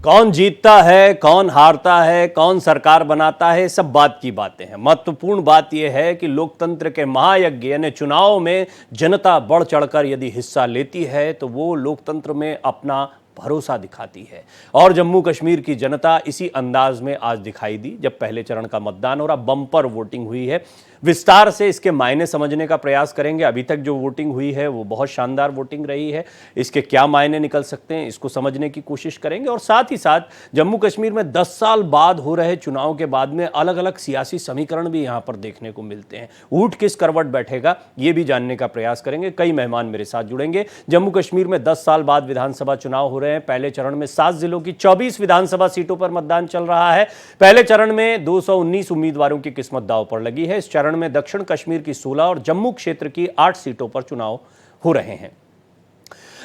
कौन जीतता है, कौन हारता है, कौन सरकार बनाता है, सब बात की बातें हैं। महत्वपूर्ण बात यह है कि लोकतंत्र के महायज्ञ यानी चुनाव में जनता बढ़ चढ़कर यदि हिस्सा लेती है तो वो लोकतंत्र में अपना भरोसा दिखाती है। और जम्मू कश्मीर की जनता इसी अंदाज में आज दिखाई दी जब पहले चरण का मतदान और अब बम्पर वोटिंग हुई है। विस्तार से इसके मायने समझने का प्रयास करेंगे। अभी तक जो वोटिंग हुई है वो बहुत शानदार वोटिंग रही है। इसके क्या मायने निकल सकते हैं इसको समझने की कोशिश करेंगे और साथ ही साथ जम्मू कश्मीर में 10 साल बाद हो रहे चुनाव के बाद में अलग अलग सियासी समीकरण भी यहां पर देखने को मिलते हैं। ऊंट किस करवट बैठेगा ये भी जानने का प्रयास करेंगे। कई मेहमान मेरे साथ जुड़ेंगे। जम्मू कश्मीर में 10 साल बाद विधानसभा चुनाव हो रहे हैं। पहले चरण में 7 जिलों की 24 विधानसभा सीटों पर मतदान चल रहा है। पहले चरण में 219 उम्मीदवारों की किस्मत दांव पर लगी है। इस चरण में दक्षिण कश्मीर की 16 और जम्मू क्षेत्र की 8 सीटों पर चुनाव हो रहे हैं।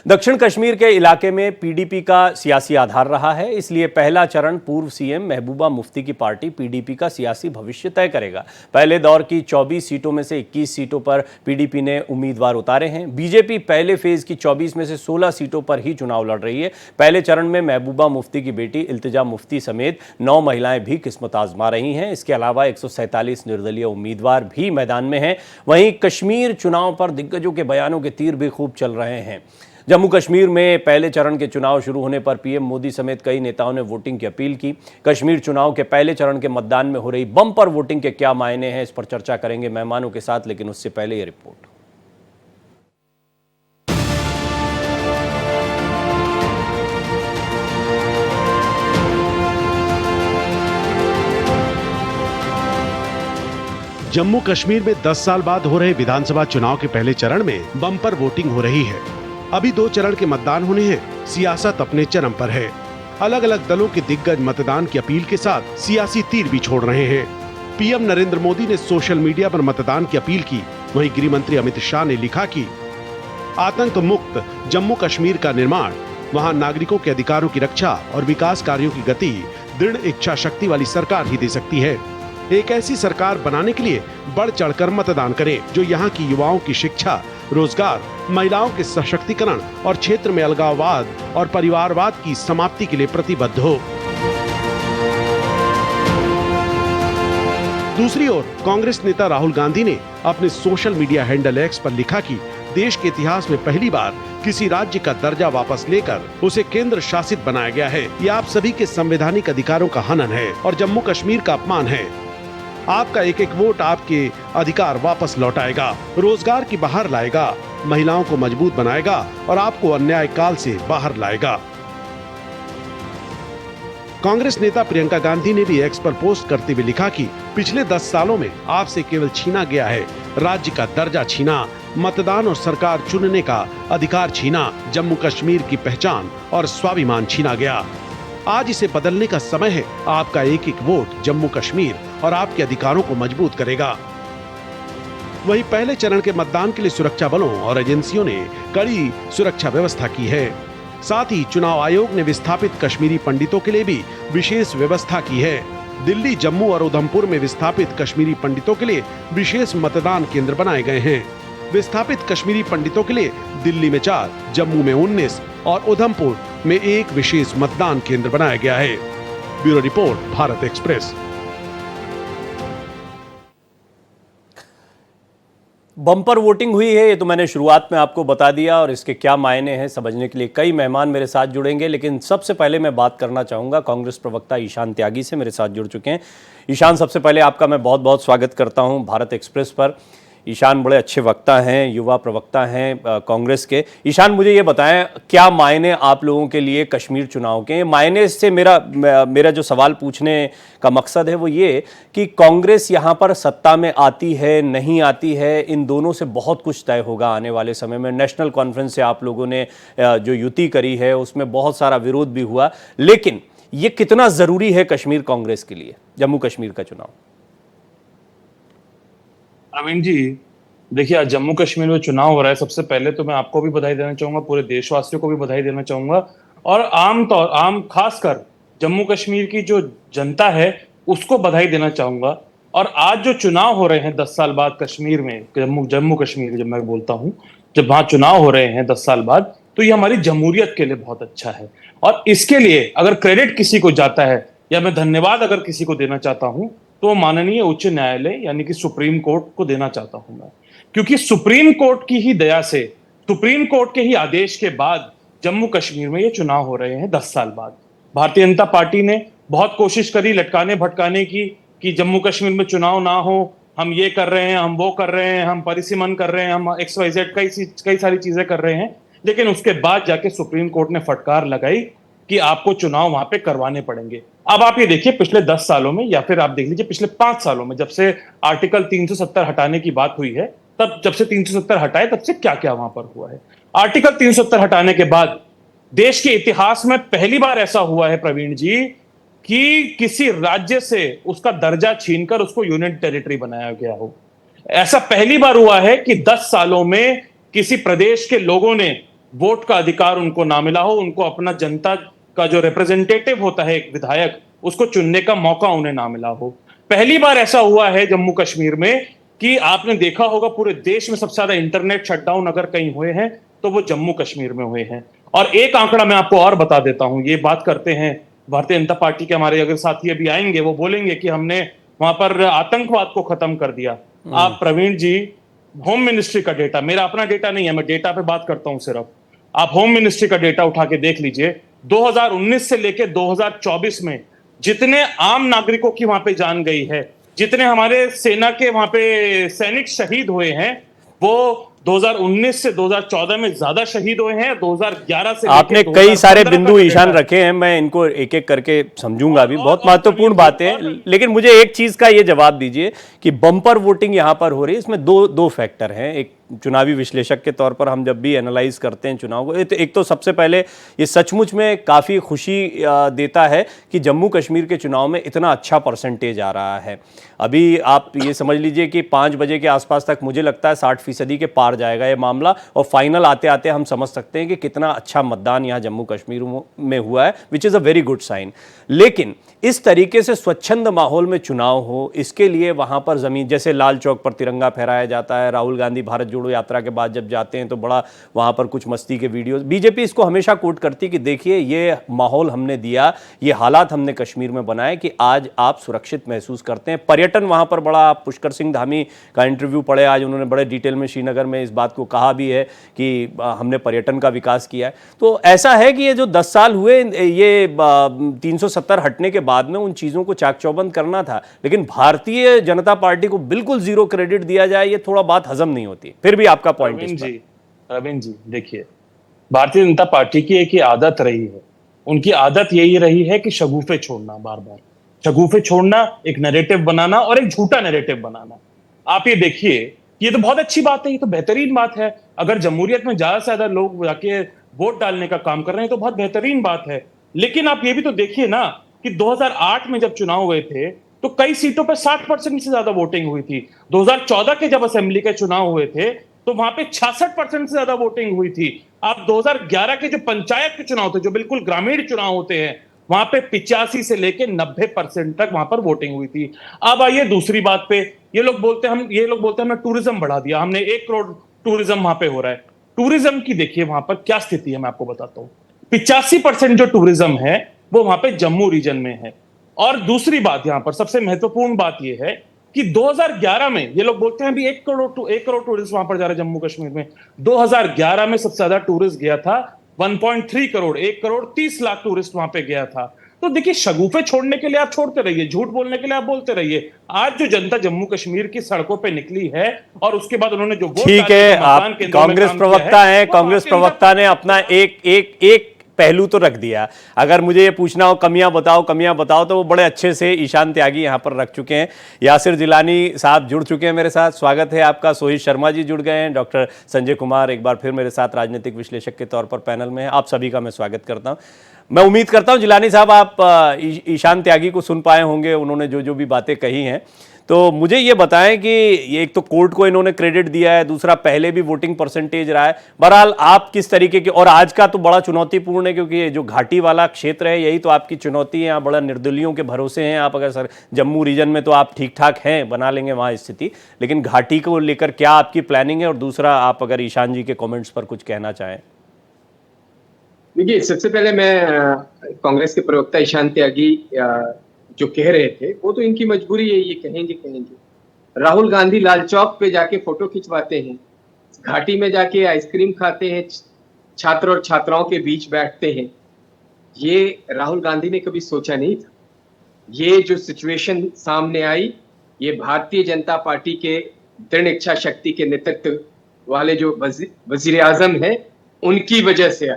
दक्षिण कश्मीर के इलाके में पीडीपी का सियासी आधार रहा है, इसलिए पहला चरण पूर्व सीएम महबूबा मुफ्ती की पार्टी पीडीपी का सियासी भविष्य तय करेगा। पहले दौर की 24 सीटों में से 21 सीटों पर पीडीपी ने उम्मीदवार उतारे हैं। बीजेपी पहले फेज की 24 में से 16 सीटों पर ही चुनाव लड़ रही है। पहले चरण में महबूबा मुफ्ती की बेटी इल्तिजा मुफ्ती समेत 9 महिलाएं भी किस्मत आजमा रही हैं। इसके अलावा 147 निर्दलीय उम्मीदवार भी मैदान में हैं। वहीं कश्मीर चुनाव पर दिग्गजों के बयानों के तीर भी खूब चल रहे हैं। जम्मू कश्मीर में पहले चरण के चुनाव शुरू होने पर पीएम मोदी समेत कई नेताओं ने वोटिंग की अपील की। कश्मीर चुनाव के पहले चरण के मतदान में हो रही बम्पर वोटिंग के क्या मायने हैं इस पर चर्चा करेंगे मेहमानों के साथ, लेकिन उससे पहले ये रिपोर्ट। जम्मू कश्मीर में 10 साल बाद हो रहे विधानसभा चुनाव के पहले चरण में बम्पर वोटिंग हो रही है। अभी 2 चरण के मतदान होने हैं। सियासत अपने चरम पर है। अलग अलग दलों के दिग्गज मतदान की अपील के साथ सियासी तीर भी छोड़ रहे हैं। पीएम नरेंद्र मोदी ने सोशल मीडिया पर मतदान की अपील की। वहीं गृह मंत्री अमित शाह ने लिखा कि आतंक मुक्त जम्मू कश्मीर का निर्माण, वहां नागरिकों के अधिकारों की रक्षा और विकास कार्यों की गति दृढ़ इच्छा शक्ति वाली सरकार ही दे सकती है। एक ऐसी सरकार बनाने के लिए बढ़ चढ़कर मतदान करें जो यहाँ की युवाओं की शिक्षा, रोजगार, महिलाओं के सशक्तिकरण और क्षेत्र में अलगाववाद और परिवारवाद की समाप्ति के लिए प्रतिबद्ध हो। दूसरी ओर कांग्रेस नेता राहुल गांधी ने अपने सोशल मीडिया हैंडल एक्स पर लिखा कि देश के इतिहास में पहली बार किसी राज्य का दर्जा वापस लेकर उसे केंद्र शासित बनाया गया है। यह आप सभी के संवैधानिक अधिकारों का हनन है और जम्मू कश्मीर का अपमान है। आपका एक एक वोट आपके अधिकार वापस लौटाएगा, रोजगार की बाहर लाएगा, महिलाओं को मजबूत बनाएगा और आपको अन्याय काल से बाहर लाएगा। कांग्रेस नेता प्रियंका गांधी ने भी एक्स पर पोस्ट करते हुए लिखा कि पिछले 10 सालों में आपसे केवल छीना गया है राज्य का दर्जा, छीना मतदान और सरकार चुनने का अधिकार, छीना जम्मू कश्मीर की पहचान और स्वाभिमान छीना गया। आज इसे बदलने का समय है। आपका एक एक वोट जम्मू कश्मीर और आपके अधिकारों को मजबूत करेगा। वहीं पहले चरण के मतदान के लिए सुरक्षा बलों और एजेंसियों ने कड़ी सुरक्षा व्यवस्था की है। साथ ही चुनाव आयोग ने विस्थापित कश्मीरी पंडितों के लिए भी विशेष व्यवस्था की है। दिल्ली, जम्मू और उधमपुर में विस्थापित कश्मीरी पंडितों के लिए विशेष मतदान केंद्र बनाए गए हैं। विस्थापित कश्मीरी पंडितों के लिए दिल्ली में 4, जम्मू में 19 और उधमपुर में 1 विशेष मतदान केंद्र बनाया गया है। Bureau report, Bharat express. Bumper voting हुई है, ये तो मैंने शुरुआत में आपको बता दिया और इसके क्या मायने हैं समझने के लिए कई मेहमान मेरे साथ जुड़ेंगे। लेकिन सबसे पहले मैं बात करना चाहूँगा कांग्रेस प्रवक्ता ईशान त्यागी से, मेरे साथ जुड़ चुके हैं। ईशान, सबसे पहले आपका मैं बहुत बहुत स्वागत करता हूँ भारत एक्सप्रेस पर। ईशान बड़े अच्छे वक्ता हैं, युवा प्रवक्ता हैं कांग्रेस के। ईशान, मुझे ये बताएं क्या मायने आप लोगों के लिए कश्मीर चुनाव के। मायने से मेरा जो सवाल पूछने का मकसद है वो ये कि कांग्रेस यहाँ पर सत्ता में आती है नहीं आती है, इन दोनों से बहुत कुछ तय होगा आने वाले समय में। नेशनल कॉन्फ्रेंस से आप लोगों ने जो युति करी है उसमें बहुत सारा विरोध भी हुआ, लेकिन ये कितना ज़रूरी है कश्मीर कांग्रेस के लिए, जम्मू कश्मीर का चुनाव? प्रवीण जी, देखिए आज जम्मू कश्मीर में चुनाव हो रहा है। सबसे पहले तो मैं आपको भी बधाई देना चाहूंगा, पूरे देशवासियों को भी बधाई देना चाहूंगा और खासकर जम्मू कश्मीर की जो जनता है उसको बधाई देना चाहूंगा। और आज जो चुनाव हो रहे हैं 10 साल बाद कश्मीर में, जम्मू कश्मीर जब मैं बोलता हूं, जब वहां चुनाव हो रहे हैं 10 साल बाद, तो ये हमारी जमहूरियत के लिए बहुत अच्छा है। और इसके लिए अगर क्रेडिट किसी को जाता है या मैं धन्यवाद अगर किसी को देना चाहता हूं तो माननीय उच्च न्यायालय यानी कि सुप्रीम कोर्ट को देना चाहता हूं मैं, क्योंकि सुप्रीम कोर्ट की ही दया से, सुप्रीम कोर्ट के ही आदेश के बाद जम्मू कश्मीर में ये चुनाव हो रहे हैं 10 साल बाद। भारतीय जनता पार्टी ने बहुत कोशिश करी लटकाने भटकाने की कि जम्मू कश्मीर में चुनाव ना हो, हम ये कर रहे हैं, हम वो कर रहे हैं, हम परिसीमन कर रहे हैं, हम XYZ कई सारी चीजें कर रहे हैं, लेकिन उसके बाद जाके सुप्रीम कोर्ट ने फटकार लगाई कि आपको चुनाव वहां पे करवाने पड़ेंगे। अब आप ये देखिए पिछले 10 सालों में या फिर आप देख लीजिए पिछले 5 सालों में, जब से आर्टिकल 370 हटाने की बात हुई है, तब जब से 370 हटाए तब से क्या क्या वहां पर हुआ है। आर्टिकल 370 हटाने के बाद देश के इतिहास में पहली बार ऐसा हुआ है प्रवीण जी कि किसी राज्य से उसका दर्जा छीनकर उसको यूनियन टेरिटरी बनाया गया हो। ऐसा पहली बार हुआ है कि 10 सालों में किसी प्रदेश के लोगों ने वोट का अधिकार उनको ना मिला हो, उनको अपना जनता का जो रिप्रेजेंटेटिव होता है एक विधायक, उसको चुनने का मौका उन्हें ना मिला हो। पहली बार ऐसा हुआ है जम्मू कश्मीर में कि आपने देखा होगा पूरे देश में सबसे ज्यादा इंटरनेट शटडाउन अगर कहीं हुए हैं तो वो जम्मू कश्मीर में हुए हैं। और एक आंकड़ा मैं आपको और बता देता हूं, ये बात करते हैं भारतीय जनता पार्टी के हमारे अगर साथी अभी आएंगे वो बोलेंगे कि हमने वहां पर आतंकवाद को खत्म कर दिया। आप प्रवीण जी होम मिनिस्ट्री का डेटा, मेरा अपना डेटा नहीं है, मैं डेटा पे बात करता हूं सिर्फ, आप होम मिनिस्ट्री का डेटा उठा के देख लीजिए 2019 से लेके 2024 में जितने आम नागरिकों की वहां पे जान गई है, जितने हमारे सेना के वहां पे सैनिक शहीद हुए हैं, वो 2019 से 2014 में ज्यादा शहीद हुए हैं। 2011 से आपने कई सारे बिंदु ईशान रखे हैं, मैं इनको एक एक करके समझूंगा अभी, बहुत महत्वपूर्ण बातें। लेकिन मुझे एक चीज का ये जवाब दीजिए कि बम्पर वोटिंग यहां पर हो रही है, इसमें दो फैक्टर हैं। एक चुनावी विश्लेषक के तौर पर हम जब भी एनालाइज करते हैं चुनाव को, एक तो सबसे पहले ये सचमुच में काफ़ी खुशी देता है कि जम्मू कश्मीर के चुनाव में इतना अच्छा परसेंटेज आ रहा है। अभी आप ये समझ लीजिए कि 5 बजे के आसपास तक मुझे लगता है 60% के पार जाएगा ये मामला, और फाइनल आते आते हम समझ सकते हैं कि कितना अच्छा मतदान यहाँ जम्मू कश्मीर में हुआ है, which is a very good sign. लेकिन इस तरीके से स्वच्छंद माहौल में चुनाव हो, इसके लिए वहाँ पर ज़मीन, जैसे लाल चौक पर तिरंगा फहराया जाता है, राहुल गांधी भारत जोड़ो यात्रा के बाद जब जाते हैं तो बड़ा वहाँ पर कुछ मस्ती के वीडियोस, बीजेपी इसको हमेशा कोट करती कि देखिए ये माहौल हमने दिया, ये हालात हमने कश्मीर में बनाए कि आज आप सुरक्षित महसूस करते हैं। पर्यटन वहाँ पर बड़ा, आप पुष्कर सिंह धामी का इंटरव्यू पढ़े आज, उन्होंने बड़े डिटेल में श्रीनगर में इस बात को कहा भी है कि हमने पर्यटन का विकास किया है। तो ऐसा है कि ये जो 10 साल हुए, ये 370 हटने के बाद में उन चीज़ों को चाक चौबंद करना था, लेकिन भारतीय जनता पार्टी को बिल्कुल जीरो क्रेडिट दिया जाए, ये थोड़ा बात हजम नहीं होती। फिर भी आपका पॉइंट रविंद्र जी देखिए, भारतीय जनता पार्टी की एक ही आदत रही है, उनकी आदत यही रही है कि शगुफे छोड़ना, बार बार शगुफे छोड़ना, एक नैरेटिव बनाना और एक झूठा नैरेटिव बनाना। आप ये देखिए, ये तो बहुत अच्छी बात है, ये तो बेहतरीन बात है। अगर जमहूरियत में ज्यादा से ज्यादा लोग जाके वोट डालने का काम कर रहे हैं तो बहुत बेहतरीन बात है। लेकिन आप ये भी तो देखिए ना कि 2008 में जब चुनाव हुए थे तो कई सीटों पर 60% से ज्यादा वोटिंग हुई थी। 2014 के जब असेंबली के चुनाव हुए थे तो वहां पे 66% से ज्यादा वोटिंग हुई थी। आप 2011 के जो पंचायत के चुनाव थे, जो बिल्कुल ग्रामीण चुनाव होते हैं, वहां पे 85 से लेके 90% तक वहां पर वोटिंग हुई थी। अब आइए दूसरी बात पे, ये लोग बोलते हैं हमने टूरिज्म बढ़ा दिया, हमने 1 करोड़ टूरिज्म वहां पे हो रहा है। टूरिज्म की देखिए वहां पर क्या स्थिति है, मैं आपको बताता हूं। 85% जो टूरिज्म है वो वहां पे जम्मू रीजन में है। और दूसरी बात, यहां पर सबसे महत्वपूर्ण बात यह है कि 2011 में ये लोग बोलते हैं अभी 1 करोड़ टूरिस्ट वहां पर जा रहे हैं जम्मू कश्मीर में। 2011 में सबसे ज्यादा टूरिस्ट गया था 1.3 करोड़, 1 करोड़ 30 लाख टूरिस्ट वहां पे गया था। तो देखिए, शगुफे छोड़ने के लिए आप छोड़ते रहिए, झूठ बोलने के लिए आप बोलते रहिए। आज जो जनता जम्मू कश्मीर की सड़कों पे निकली है और उसके बाद उन्होंने जो वोट, ठीक है, आप कांग्रेस प्रवक्ता हैं, कांग्रेस प्रवक्ता ने अपना एक पहलू तो रख दिया। अगर मुझे ये पूछना हो कमियां बताओ, तो वो बड़े अच्छे से ईशान त्यागी यहां पर रख चुके हैं। यासिर जिलानी साहब जुड़ चुके हैं मेरे साथ, स्वागत है आपका। सोहित शर्मा जी जुड़ गए हैं, डॉक्टर संजय कुमार एक बार फिर मेरे साथ राजनीतिक विश्लेषक के तौर पर पैनल में हैं। आप सभी का मैं स्वागत करता हूं। मैं उम्मीद करता हूं जिलानी साहब आप ईशान त्यागी को सुन पाए होंगे, उन्होंने जो भी बातें कही हैं। तो मुझे ये बताएं कि ये एक तो कोर्ट को इन्होंने क्रेडिट दिया है, दूसरा पहले भी वोटिंग परसेंटेज रहा है। बहरहाल आप किस तरीके के, और आज का तो बड़ा चुनौतीपूर्ण है क्योंकि ये जो घाटी वाला क्षेत्र है यही तो आपकी चुनौती है, यहाँ बड़ा निर्दलियों के भरोसे हैं आप। अगर सर जम्मू रीजन में तो आप ठीक ठाक हैं, बना लेंगे वहाँ स्थिति, लेकिन घाटी को लेकर क्या आपकी प्लानिंग है? और दूसरा, आप अगर ईशान जी के कॉमेंट्स पर कुछ कहना चाहें। देखिए, सबसे पहले मैं कांग्रेस के प्रवक्ता ईशान त्यागी जो कह रहे थे, वो तो इनकी मजबूरी है, ये कहेंगे। राहुल गांधी लाल चौक पे जाके फोटो खिंचवाते हैं, घाटी में जाके आइसक्रीम खाते हैं, छात्र और छात्राओं के बीच बैठते हैं। ये राहुल गांधी ने कभी सोचा नहीं था। ये जो सिचुएशन सामने आई, ये भारतीय जनता पार्टी के दृढ़ इच्छा शक्ति के नेतृत्व वाले जो वजीर आजम है, उनकी वजह से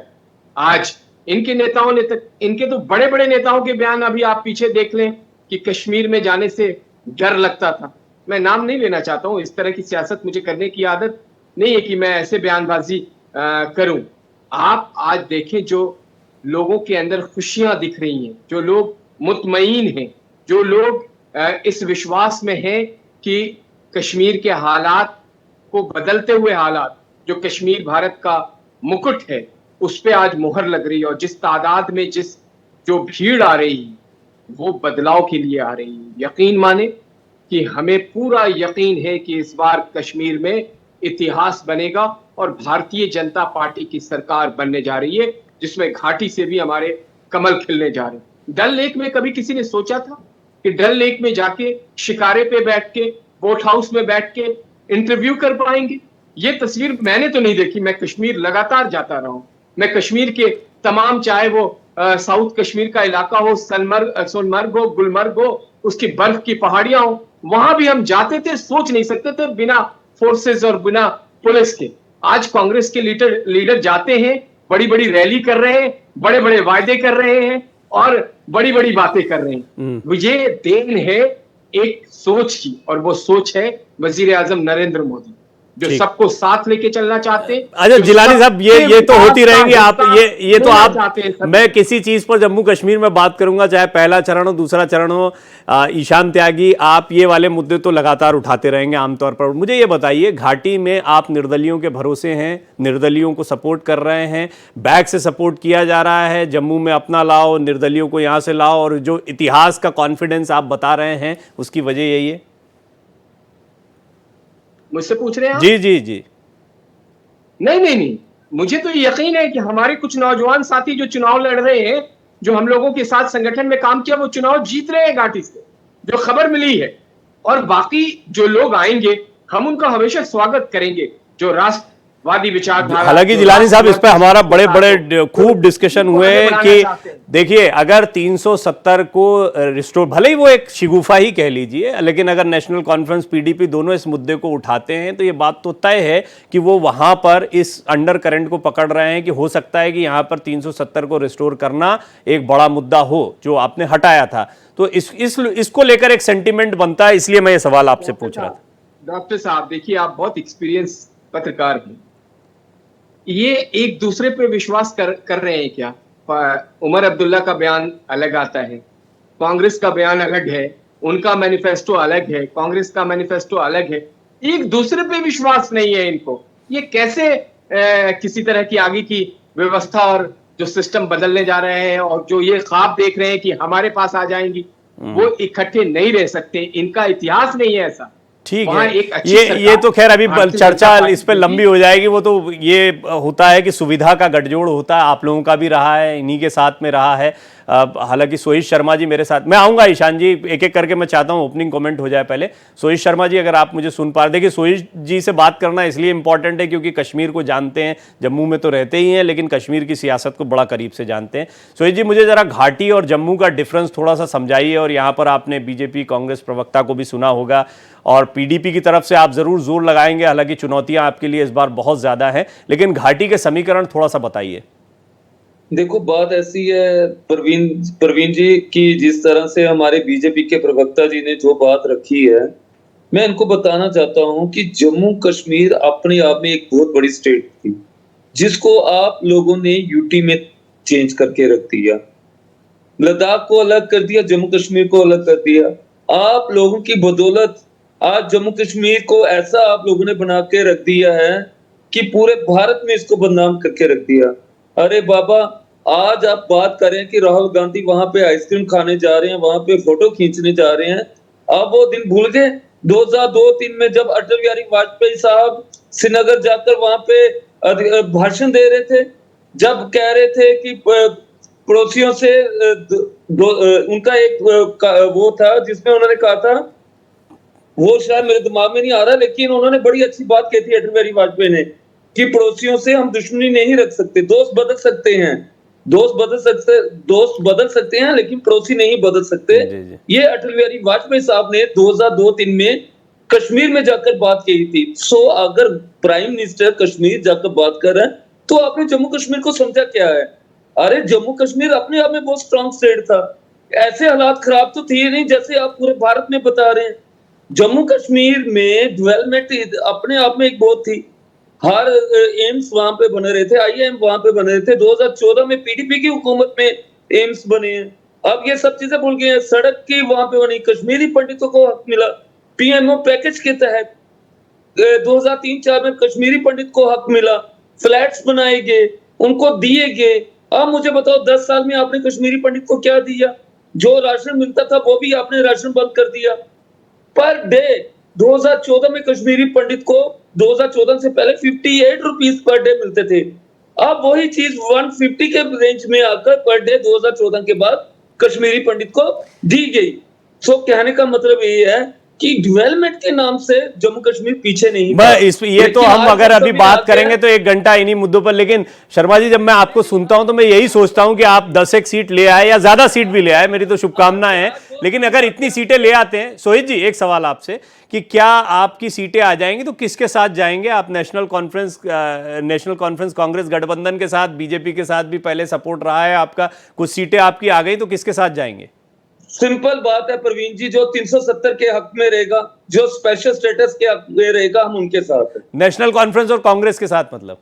आज इनके नेताओं ने तक, इनके तो बड़े बड़े नेताओं के बयान अभी आप पीछे देख लें कि कश्मीर में जाने से डर लगता था। मैं नाम नहीं लेना चाहता हूं, इस तरह की सियासत मुझे करने की आदत नहीं है कि मैं ऐसे बयानबाजी करूं। आप आज देखें, जो लोगों के अंदर खुशियां दिख रही हैं, जो लोग मुतमईन हैं, जो लोग इस विश्वास में हैं कि कश्मीर के हालात को बदलते हुए हालात, जो कश्मीर भारत का मुकुट है, उस पे आज मुहर लग रही है। और जिस तादाद में जो भीड़ आ रही है, वो बदलाव के लिए आ रही है। यकीन माने कि हमें पूरा यकीन है कि इस बार कश्मीर में इतिहास बनेगा और भारतीय जनता पार्टी की सरकार बनने जा रही है, जिसमें घाटी से भी हमारे कमल खिलने जा रहे हैं। डल लेक में कभी किसी ने सोचा था कि डल लेक में जाके शिकारे पे बैठ के, बोट हाउस में बैठ के इंटरव्यू कर पाएंगे? ये तस्वीर मैंने तो नहीं देखी। मैं कश्मीर लगातार जाता रहा हूं। मैं कश्मीर के तमाम, चाहे वो साउथ कश्मीर का इलाका हो, सोनमर्ग हो, गुलमर्ग हो, उसकी बर्फ की पहाड़ियां हो, वहां भी हम जाते थे, सोच नहीं सकते थे बिना फोर्सेस और बिना पुलिस के। आज कांग्रेस के लीडर जाते हैं, बड़ी बड़ी रैली कर रहे हैं, बड़े बड़े वायदे कर रहे हैं और बड़ी बड़ी बातें कर रहे हैं। ये देन है एक सोच की, और वो सोच है वजीर आजम नरेंद्र मोदी, जो सबको साथ लेके चलना चाहते हैं। अच्छा जिलानी साहब, ये तो होती रहेंगी। आप ये तो आप, मैं किसी चीज पर जम्मू कश्मीर में बात करूंगा, चाहे पहला चरण हो, दूसरा चरण हो। ईशान त्यागी, आप ये वाले मुद्दे तो लगातार उठाते रहेंगे आमतौर पर। मुझे ये बताइए, घाटी में आप निर्दलियों के भरोसे हैं, निर्दलियों को सपोर्ट कर रहे हैं, बैक से सपोर्ट किया जा रहा है, जम्मू में अपना लाओ, निर्दलियों को यहां से लाओ, और जो इतिहास का कॉन्फिडेंस आप बता रहे हैं, उसकी वजह यही है? मुझसे पूछ रहे हैं आप? जी जी जी। नहीं, मुझे तो यकीन है कि हमारे कुछ नौजवान साथी जो चुनाव लड़ रहे हैं, जो हम लोगों के साथ संगठन में काम किया, वो चुनाव जीत रहे हैं घाटी से, जो खबर मिली है। और बाकी जो लोग आएंगे, हम उनका हमेशा स्वागत करेंगे, जो राष्ट्रवादी विचारधारा। हालांकि जिलानी साहब, इस पे हमारा बड़े बड़े खूब डिस्कशन हुए कि देखिए, अगर 370 को रिस्टोर, भले ही वो एक शिगुफा ही कह लीजिए, लेकिन अगर नेशनल कॉन्फ्रेंस, पीडीपी दोनों इस मुद्दे को उठाते हैं, तो ये बात तो तय है कि वो वहां पर इस अंडर करंट को पकड़ रहे हैं कि हो सकता है कि यहां पर 370 को रिस्टोर करना एक बड़ा मुद्दा हो, जो आपने हटाया था। तो इसको लेकर एक सेंटिमेंट बनता है, इसलिए मैं ये सवाल आपसे पूछ रहा था। डॉक्टर साहब, देखिए, आप बहुत एक्सपीरियंस पत्रकार हैं। ये एक दूसरे पे विश्वास कर रहे हैं क्या? उमर अब्दुल्ला का बयान अलग आता है, कांग्रेस का बयान अलग है, उनका मैनिफेस्टो अलग है, कांग्रेस का मैनिफेस्टो अलग है। एक दूसरे पे विश्वास नहीं है इनको। ये कैसे किसी तरह की आगे की व्यवस्था और जो सिस्टम बदलने जा रहे हैं, और जो ये ख्वाब देख रहे हैं कि हमारे पास आ जाएंगी, वो इकट्ठे नहीं रह सकते। इनका इतिहास नहीं है ऐसा। ठीक है, ये तो खैर अभी चर्चा इस पे लंबी हो जाएगी। वो तो ये होता है कि सुविधा का गठजोड़ होता है, आप लोगों का भी रहा है, इन्हीं के साथ में रहा है। हालांकि सोहित शर्मा जी मेरे साथ, मैं आऊंगा ईशान जी, एक एक करके मैं चाहता हूं ओपनिंग कमेंट हो जाए। पहले सोहित शर्मा जी, अगर आप मुझे सुन पा रहे। देखिए, सोहित जी से बात करना इसलिए इंपॉर्टेंट है क्योंकि कश्मीर को जानते हैं, जम्मू में तो रहते ही हैं, लेकिन कश्मीर की सियासत को बड़ा करीब से जानते हैं। सोहित जी, मुझे जरा घाटी और जम्मू का डिफरेंस थोड़ा सा समझाइए। और यहाँ पर आपने बीजेपी कांग्रेस प्रवक्ता को भी सुना होगा, और पीडीपी की तरफ से आप जरूर जोर लगाएंगे, हालांकि चुनौतियां आपके लिए इस बार बहुत ज्यादा है, लेकिन घाटी के समीकरण थोड़ा सा बताइए। देखो, बात ऐसी है प्रवीण जी की, जिस तरह से हमारे बीजेपी के प्रवक्ता जी ने जो बात रखी है, मैं इनको बताना चाहता हूं कि जम्मू कश्मीर अपने आप में एक बहुत बड़ी स्टेट थी, जिसको आप लोगों ने यूटी में चेंज करके रख दिया। लद्दाख को अलग कर दिया, जम्मू कश्मीर को अलग कर दिया। आप लोगों की बदौलत आज जम्मू कश्मीर को ऐसा आप लोगों ने बना के रख दिया है कि पूरे भारत में इसको बदनाम करके रख दिया। अरे बाबा, आज आप बात करें कि राहुल गांधी वहां पे आइसक्रीम खाने जा रहे हैं, वहां पे फोटो खींचने जा रहे हैं, अब वो दिन भूल गए 2002-3 में, जब अटल बिहारी वाजपेयी साहब श्रीनगर जाकर वहां पे भाषण दे रहे थे। जब कह रहे थे कि पड़ोसियों से उनका एक वो था जिसमें उन्होंने कहा था, वो शायद मेरे दिमाग में नहीं आ रहा, लेकिन उन्होंने बड़ी अच्छी बात कही थी अटल बिहारी वाजपेयी ने कि पड़ोसियों से हम दुश्मनी नहीं रख सकते, दोस्त बदल सकते हैं, दोस्त बदल सकते हैं लेकिन पड़ोसी नहीं बदल सकते। जी जी। ये अटल बिहारी वाजपेयी साहब ने 2002-3 में कश्मीर में जाकर बात कही थी। सो अगर प्राइम मिनिस्टर कश्मीर जाकर बात कर रहे हैं तो आपने जम्मू कश्मीर को समझा क्या है? अरे जम्मू कश्मीर अपने आप में बहुत स्ट्रॉन्ग स्टेट था, ऐसे हालात खराब तो थे नहीं जैसे आप पूरे भारत में बता रहे हैं। जम्मू कश्मीर में डेवलपमेंट अपने आप में एक बहुत थी, हर एम्स वहां पे बने रहे थे, आईआईएम वहां पे बने रहे थे। 2014 में पीडीपी की हुकूमत में एम्स बने हैं। अब ये सब चीजें भूल गए हैं। सड़क की वहां पे बनी, कश्मीरी पंडितों को हक मिला पीएमओ पैकेज के तहत। 2003-4 में कश्मीरी पंडित को हक मिला, फ्लैट्स बनाए गए, उनको दिए गए। अब मुझे बताओ 10 साल में आपने कश्मीरी पंडित को क्या दिया? जो राशन मिलता था वो भी आपने राशन बंद कर दिया। पर डे 2014 में कश्मीरी पंडित को 2014 से पहले 58 रुपीस पर डे मिलते थे। अब वही चीज 150 के रेंज में आकर पर डे 2014 के बाद कश्मीरी पंडित को दी गई। सो कहने का मतलब ये है कि डेवलपमेंट के नाम से जम्मू कश्मीर पीछे नहीं था। ये तो हम अगर अभी बात करेंगे तो 1 घंटा इन्हीं मुद्दों पर, लेकिन शर्मा जी जब मैं आपको सुनता हूं तो मैं यही सोचता हूं कि आप 10 सीट ले आए या ज्यादा सीट भी ले आए, मेरी तो शुभकामनाएं हैं। लेकिन अगर इतनी सीटें ले आते हैं, सोहित जी एक सवाल आपसे कि क्या आपकी सीटें आ जाएंगी तो किसके साथ जाएंगे आप? नेशनल कॉन्फ्रेंस कांग्रेस गठबंधन के साथ, बीजेपी के साथ भी पहले सपोर्ट रहा है आपका, कुछ सीटें आपकी आ गई तो किसके साथ जाएंगे? सिंपल बात है प्रवीण जी, जो 370 के हक में रहेगा, जो स्पेशल स्टेटस के हक में रहेगा, हम उनके साथ हैं। नेशनल कॉन्फ्रेंस और कांग्रेस के साथ मतलब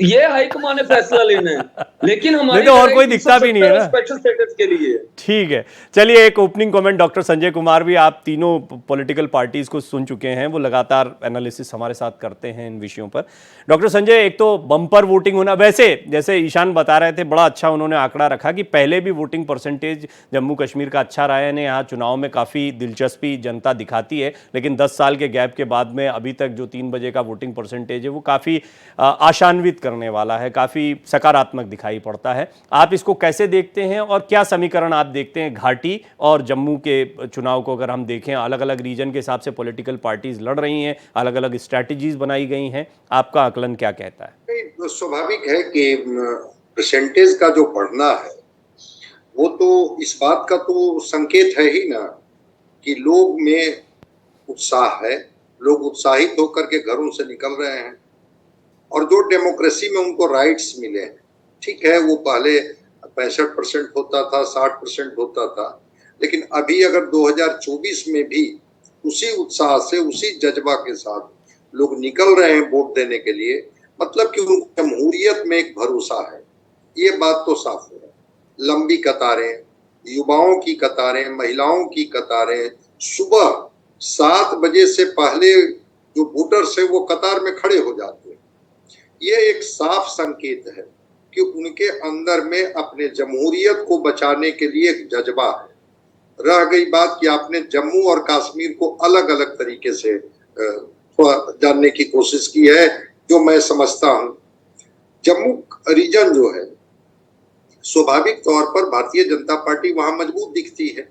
ये हाईकमान ने फैसला लेना है, लेकिन हमारी तो और कोई दिखता भी नहीं है ना स्पेशल स्टेटस के लिए। ठीक है, चलिए एक opening comment doctor Sanjay Kumar भी, आप तीनों पॉलिटिकल पार्टीज को सुन चुके हैं, वो लगातार एनालिसिस हमारे साथ करते हैं इन विषयों पर। डॉक्टर संजय, एक तो बम्पर वोटिंग होना, वैसे जैसे ईशान बता रहे थे बड़ा अच्छा उन्होंने आंकड़ा रखा कि पहले भी वोटिंग परसेंटेज जम्मू कश्मीर का अच्छा रहा है, यहाँ चुनाव में काफ़ी दिलचस्पी जनता दिखाती है, लेकिन 10 साल के गैप के बाद में अभी तक जो 3 बजे का वोटिंग परसेंटेज है वो काफ़ी आशान्वित करने वाला है, काफ़ी सकारात्मक दिखाई पड़ता है। आप इसको कैसे देखते हैं और क्या समीकरण आप देखते हैं घाटी और जम्मू के चुनाव को? अगर हम देखें अलग अलग रीजन के हिसाब से पॉलिटिकल पार्टीज लड़ रही हैं, अलग अलग स्ट्रैटेजीज बनाई गई हैं, आपका आकलन क्या कहता है? तो स्वाभाविक है कि परसेंटेज का जो बढ़ना है वो तो इस बात का तो संकेत है ही ना कि लोग में उत्साह है, लोग उत्साहित होकर के घरों से निकल रहे हैं और जो डेमोक्रेसी में उनको राइट्स मिले हैं। ठीक है, वो पहले 65% होता था, 60% होता था, लेकिन अभी अगर 2024 में भी उसी उत्साह से, उसी जज्बा के साथ लोग निकल रहे हैं वोट देने के लिए, मतलब कि उनको जमहूरियत में एक भरोसा है। ये बात तो साफ है। लंबी कतारें, युवाओं की कतारें, महिलाओं की कतारें, सुबह 7 बजे से पहले जो वोटर्स है वो कतार में खड़े हो जाते हैं। ये एक साफ संकेत है कि उनके अंदर में अपने जमहूरियत को बचाने के लिए एक जज्बा है। रह गई बात कि आपने जम्मू और कश्मीर को अलग अलग तरीके से जानने की कोशिश की है, जो मैं समझता हूं जम्मू रीजन जो है स्वाभाविक तौर पर भारतीय जनता पार्टी वहां मजबूत दिखती है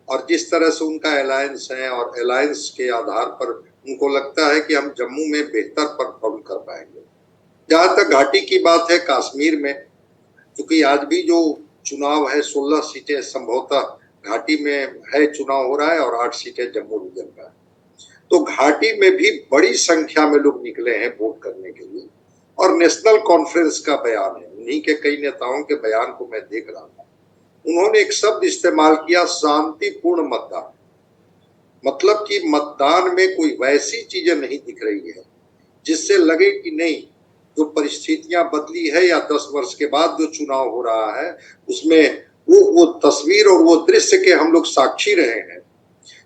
और जिस तरह से उनका अलायंस है और अलायंस के आधार पर उनको लगता है कि हम जम्मू में बेहतर परफॉर्म कर पाएंगे। जहां तक घाटी की बात है, कश्मीर में क्योंकि आज भी जो चुनाव है 16 सीटें संभवतः घाटी में है, चुनाव हो रहा है और 8 सीटें जम्मू रीजन का है, तो घाटी में भी बड़ी संख्या में लोग निकले हैं वोट करने के लिए। और नेशनल कॉन्फ्रेंस का बयान है, उन्हीं के कई नेताओं के बयान को मैं देख रहा था, उन्होंने एक शब्द इस्तेमाल किया, शांतिपूर्ण मतदान। मतलब कि मतदान में कोई वैसी चीजें नहीं दिख रही है जिससे लगे कि नहीं जो परिस्थितियां बदली है या 10 वर्ष के बाद जो चुनाव हो रहा है उसमें वो तस्वीर और वो दृश्य के हम लोग साक्षी रहे हैं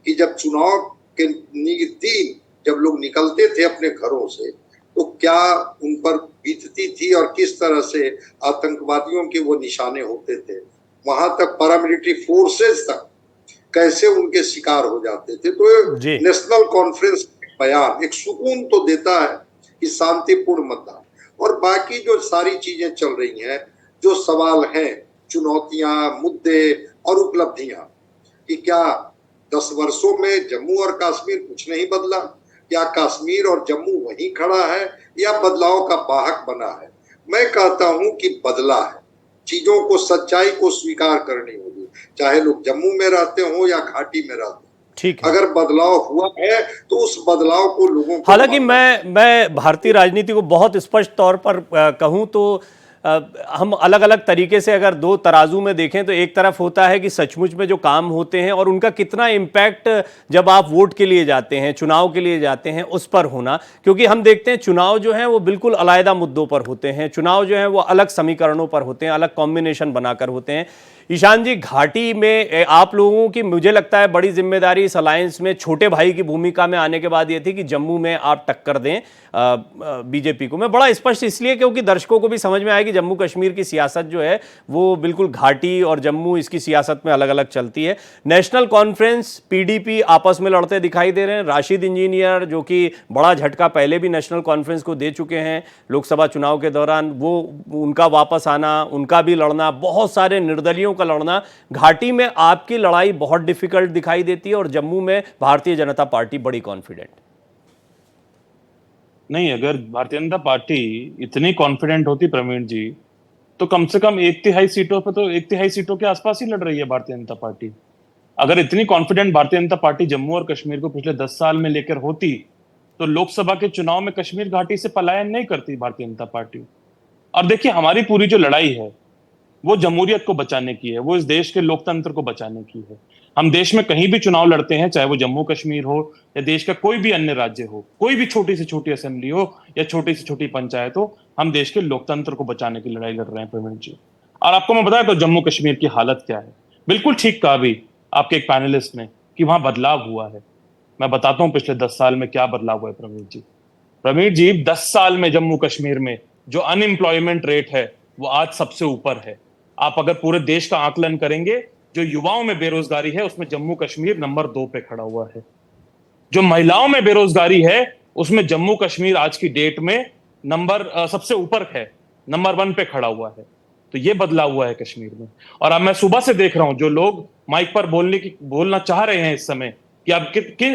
कि जब चुनाव के दिन जब लोग निकलते थे अपने घरों से तो क्या उन पर बीतती थी और किस तरह से आतंकवादियों के वो निशाने होते थे, वहां तक पैरामिलिट्री फोर्सेस तक कैसे उनके शिकार हो जाते थे। तो नेशनल कॉन्फ्रेंस बयान एक सुकून तो देता है कि शांतिपूर्ण मतदान, और बाकी जो सारी चीजें चल रही हैं, जो सवाल हैं, चुनौतियां, मुद्दे और उपलब्धियां, कि क्या 10 वर्षों में जम्मू और कश्मीर कुछ नहीं बदला? क्या कश्मीर और जम्मू वहीं खड़ा है या बदलाव का वाहक बना है? मैं कहता हूं कि बदला है। चीजों को, सच्चाई को स्वीकार करनी होगी, चाहे लोग जम्मू में रहते हो या घाटी में रहते हो। ठीक है। अगर बदलाव हुआ है तो उस बदलाव को लोगों को, हालांकि मैं भारतीय राजनीति को बहुत स्पष्ट तौर पर कहूं तो हम अलग अलग तरीके से अगर दो तराजू में देखें तो एक तरफ होता है कि सचमुच में जो काम होते हैं और उनका कितना इम्पैक्ट जब आप वोट के लिए जाते हैं, चुनाव के लिए जाते हैं, उस पर होना। क्योंकि हम देखते हैं चुनाव जो है वो बिल्कुल अलग मुद्दों पर होते हैं, चुनाव जो है वो अलग समीकरणों पर होते हैं, अलग कॉम्बिनेशन बनाकर होते हैं। ईशान जी, घाटी में आप लोगों की मुझे लगता है बड़ी जिम्मेदारी इस अलायंस में छोटे भाई की भूमिका में आने के बाद ये थी कि जम्मू में आप टक्कर दें बीजेपी को। मैं बड़ा स्पष्ट इसलिए क्योंकि दर्शकों को भी समझ में आया कि जम्मू कश्मीर की सियासत जो है वो बिल्कुल घाटी और जम्मू, इसकी सियासत में अलग अलग चलती है। नेशनल कॉन्फ्रेंस, पीडीपी आपस में लड़ते दिखाई दे रहे हैं। राशिद इंजीनियर जो कि बड़ा झटका पहले भी नेशनल कॉन्फ्रेंस को दे चुके हैं लोकसभा चुनाव के दौरान, वो उनका वापस आना, उनका भी लड़ना, बहुत सारे निर्दलियों का लड़ना। घाटी में आपकी लड़ाई बहुत डिफिकल्ट दिखाई देती है और जम्मू में भारतीय जनता पार्टी बड़ी कॉन्फिडेंट। नहीं, अगर भारतीय जनता पार्टी इतनी कॉन्फिडेंट होती प्रवीण जी, तो कम से कम 1/3 सीटों पे, तो 1/3 सीटों के आसपास ही लड़ रही है भारतीय जनता पार्टी। अगर इतनी कॉन्फिडेंट भारतीय जनता पार्टी जम्मू और कश्मीर को पिछले 10 साल में लेकर होती तो लोकसभा के चुनाव में कश्मीर घाटी से पलायन नहीं करती भारतीय जनता पार्टी। और देखिए, हमारी पूरी जो लड़ाई है वो जमहूरियत को बचाने की है, वो इस देश के लोकतंत्र को बचाने की है। हम देश में कहीं भी चुनाव लड़ते हैं, चाहे वो जम्मू कश्मीर हो या देश का कोई भी अन्य राज्य हो, कोई भी छोटी से छोटी असेंबली हो या छोटी से छोटी पंचायत हो, हम देश के लोकतंत्र को बचाने की लड़ाई लड़ रहे हैं प्रवीण जी। और आपको मैं बताया तो जम्मू कश्मीर की हालत क्या है। बिल्कुल ठीक कहा अभी आपके एक पैनलिस्ट ने कि वहां बदलाव हुआ है। मैं बताता हूं पिछले 10 साल में क्या बदलाव हुआ है प्रवीण जी। प्रवीण जी, 10 साल में जम्मू कश्मीर में जो अनएम्प्लॉयमेंट रेट है वो आज सबसे ऊपर है। आप अगर पूरे देश का आकलन करेंगे, जो युवाओं में बेरोजगारी है उसमें जम्मू कश्मीर नंबर 2 पे खड़ा हुआ है। जो महिलाओं में बेरोजगारी है उसमें जम्मू कश्मीर आज की डेट में सबसे ऊपर है, नंबर 1 पे खड़ा हुआ है। तो ये बदलाव हुआ है कश्मीर में। और अब मैं सुबह से देख रहा हूं जो लोग माइक पर बोलना चाह रहे हैं इस समय कि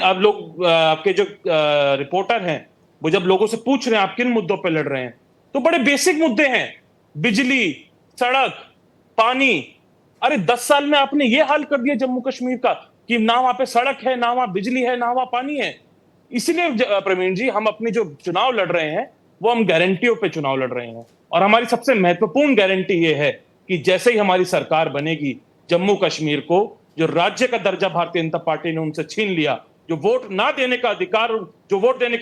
आप लोग, आपके जो रिपोर्टर हैं, वो जब लोगों से पूछ रहे हैं आप किन मुद्दों पर लड़ रहे हैं, तो बड़े बेसिक मुद्दे हैं, बिजली, सड़क, पानी। अरे 10 साल में आपने ये हाल कर दिया जम्मू कश्मीर का कि ना वहां पे सड़क है, ना वहां बिजली है, ना वहां पानी है। इसीलिए प्रवीण जी, हम अपनी जो चुनाव लड़ रहे हैं वो हम गारंटियों पे चुनाव लड़ रहे हैं। और हमारी सबसे महत्वपूर्ण गारंटी ये है कि जैसे ही हमारी सरकार बनेगी, जम्मू कश्मीर को जो राज्य का दर्जा भारतीय जनता पार्टी ने उनसे छीन लिया, जो वोट देने का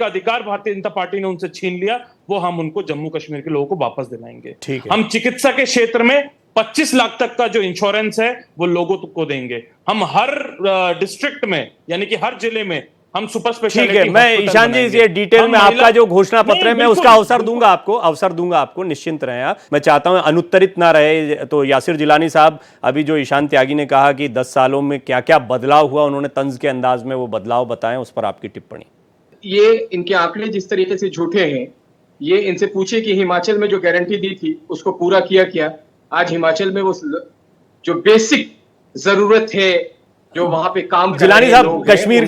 अधिकार भारतीय जनता पार्टी ने उनसे छीन लिया, वो हम उनको जम्मू कश्मीर के लोगों को वापस दिलाएंगे। ठीक है। हम चिकित्सा के क्षेत्र में 25 लाख तक का जो इंश्योरेंस है वो लोगों को देंगे। हम हर डिस्ट्रिक्ट में, यानी कि हर जिले में हम सुपर स्पेशलिटी। ठीक है, मैं ईशान जी ये डिटेल में आपका जो घोषणा पत्र है मैं उसका अवसर दूंगा आपको, निश्चिंत रहें आप। मैं चाहता हूं अनुत्तरित ना रहे। तो यासिर जिलानी साहब, अभी जो ईशान त्यागी ने कहा कि 10 सालों में क्या क्या बदलाव हुआ, उन्होंने तंज के अंदाज में वो बदलाव बताएं, उस पर आपकी टिप्पणी। ये इनके आंकड़े जिस तरीके से झूठे हैं, ये इनसे पूछे कि हिमाचल में जो गारंटी दी थी उसको पूरा किया क्या। आज हिमाचल में वो जो बेसिक जरूरत है, जो वहां पे काम कर जिलानी रहे साहब, लोग कश्मीर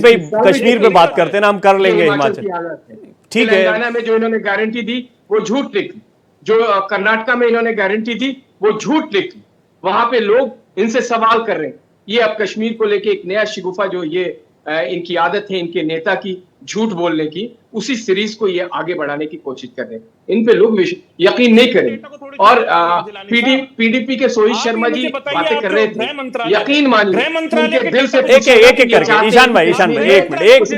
पे बात करते हैं ना, हम कर लेंगे हिमाचल। ठीक है, तेलंगाना में जो इन्होंने गारंटी दी वो झूठ निकली, जो कर्नाटका में इन्होंने गारंटी दी वो झूठ निकली। वहां पे लोग इनसे सवाल कर रहे हैं। ये अब कश्मीर को लेके एक नया शिगुफा जो ये इनकी आदत है, इनके नेता की झूठ बोलने की, उसी सीरीज को ये आगे बढ़ाने की कोशिश कर रहे हैं। इन पे लोग यकीन नहीं करें। और पीडीपी के सोहित शर्मा जी बातें कर रहे थे, यकीन मानिए उनके दिल से एक करके। ईशान भाई एक मिनट,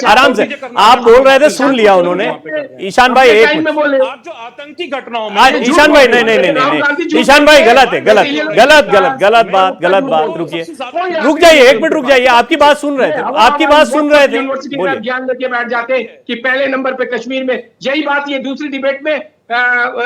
आराम से आप बोल रहे थे, सुन लिया उन्होंने। ईशान भाई एक मिनट, आप जो आतंकी घटनाओं में, ईशान भाई नहीं, ईशान भाई गलत है, गलत बात। रुक जाइए, एक मिनट रुक जाइए। आपकी बात सुन रहे थे, यूनिवर्सिटी में ज्ञान लेके बैठ जाते हैं कि पहले नंबर पे कश्मीर में। यही बात ये दूसरी डिबेट में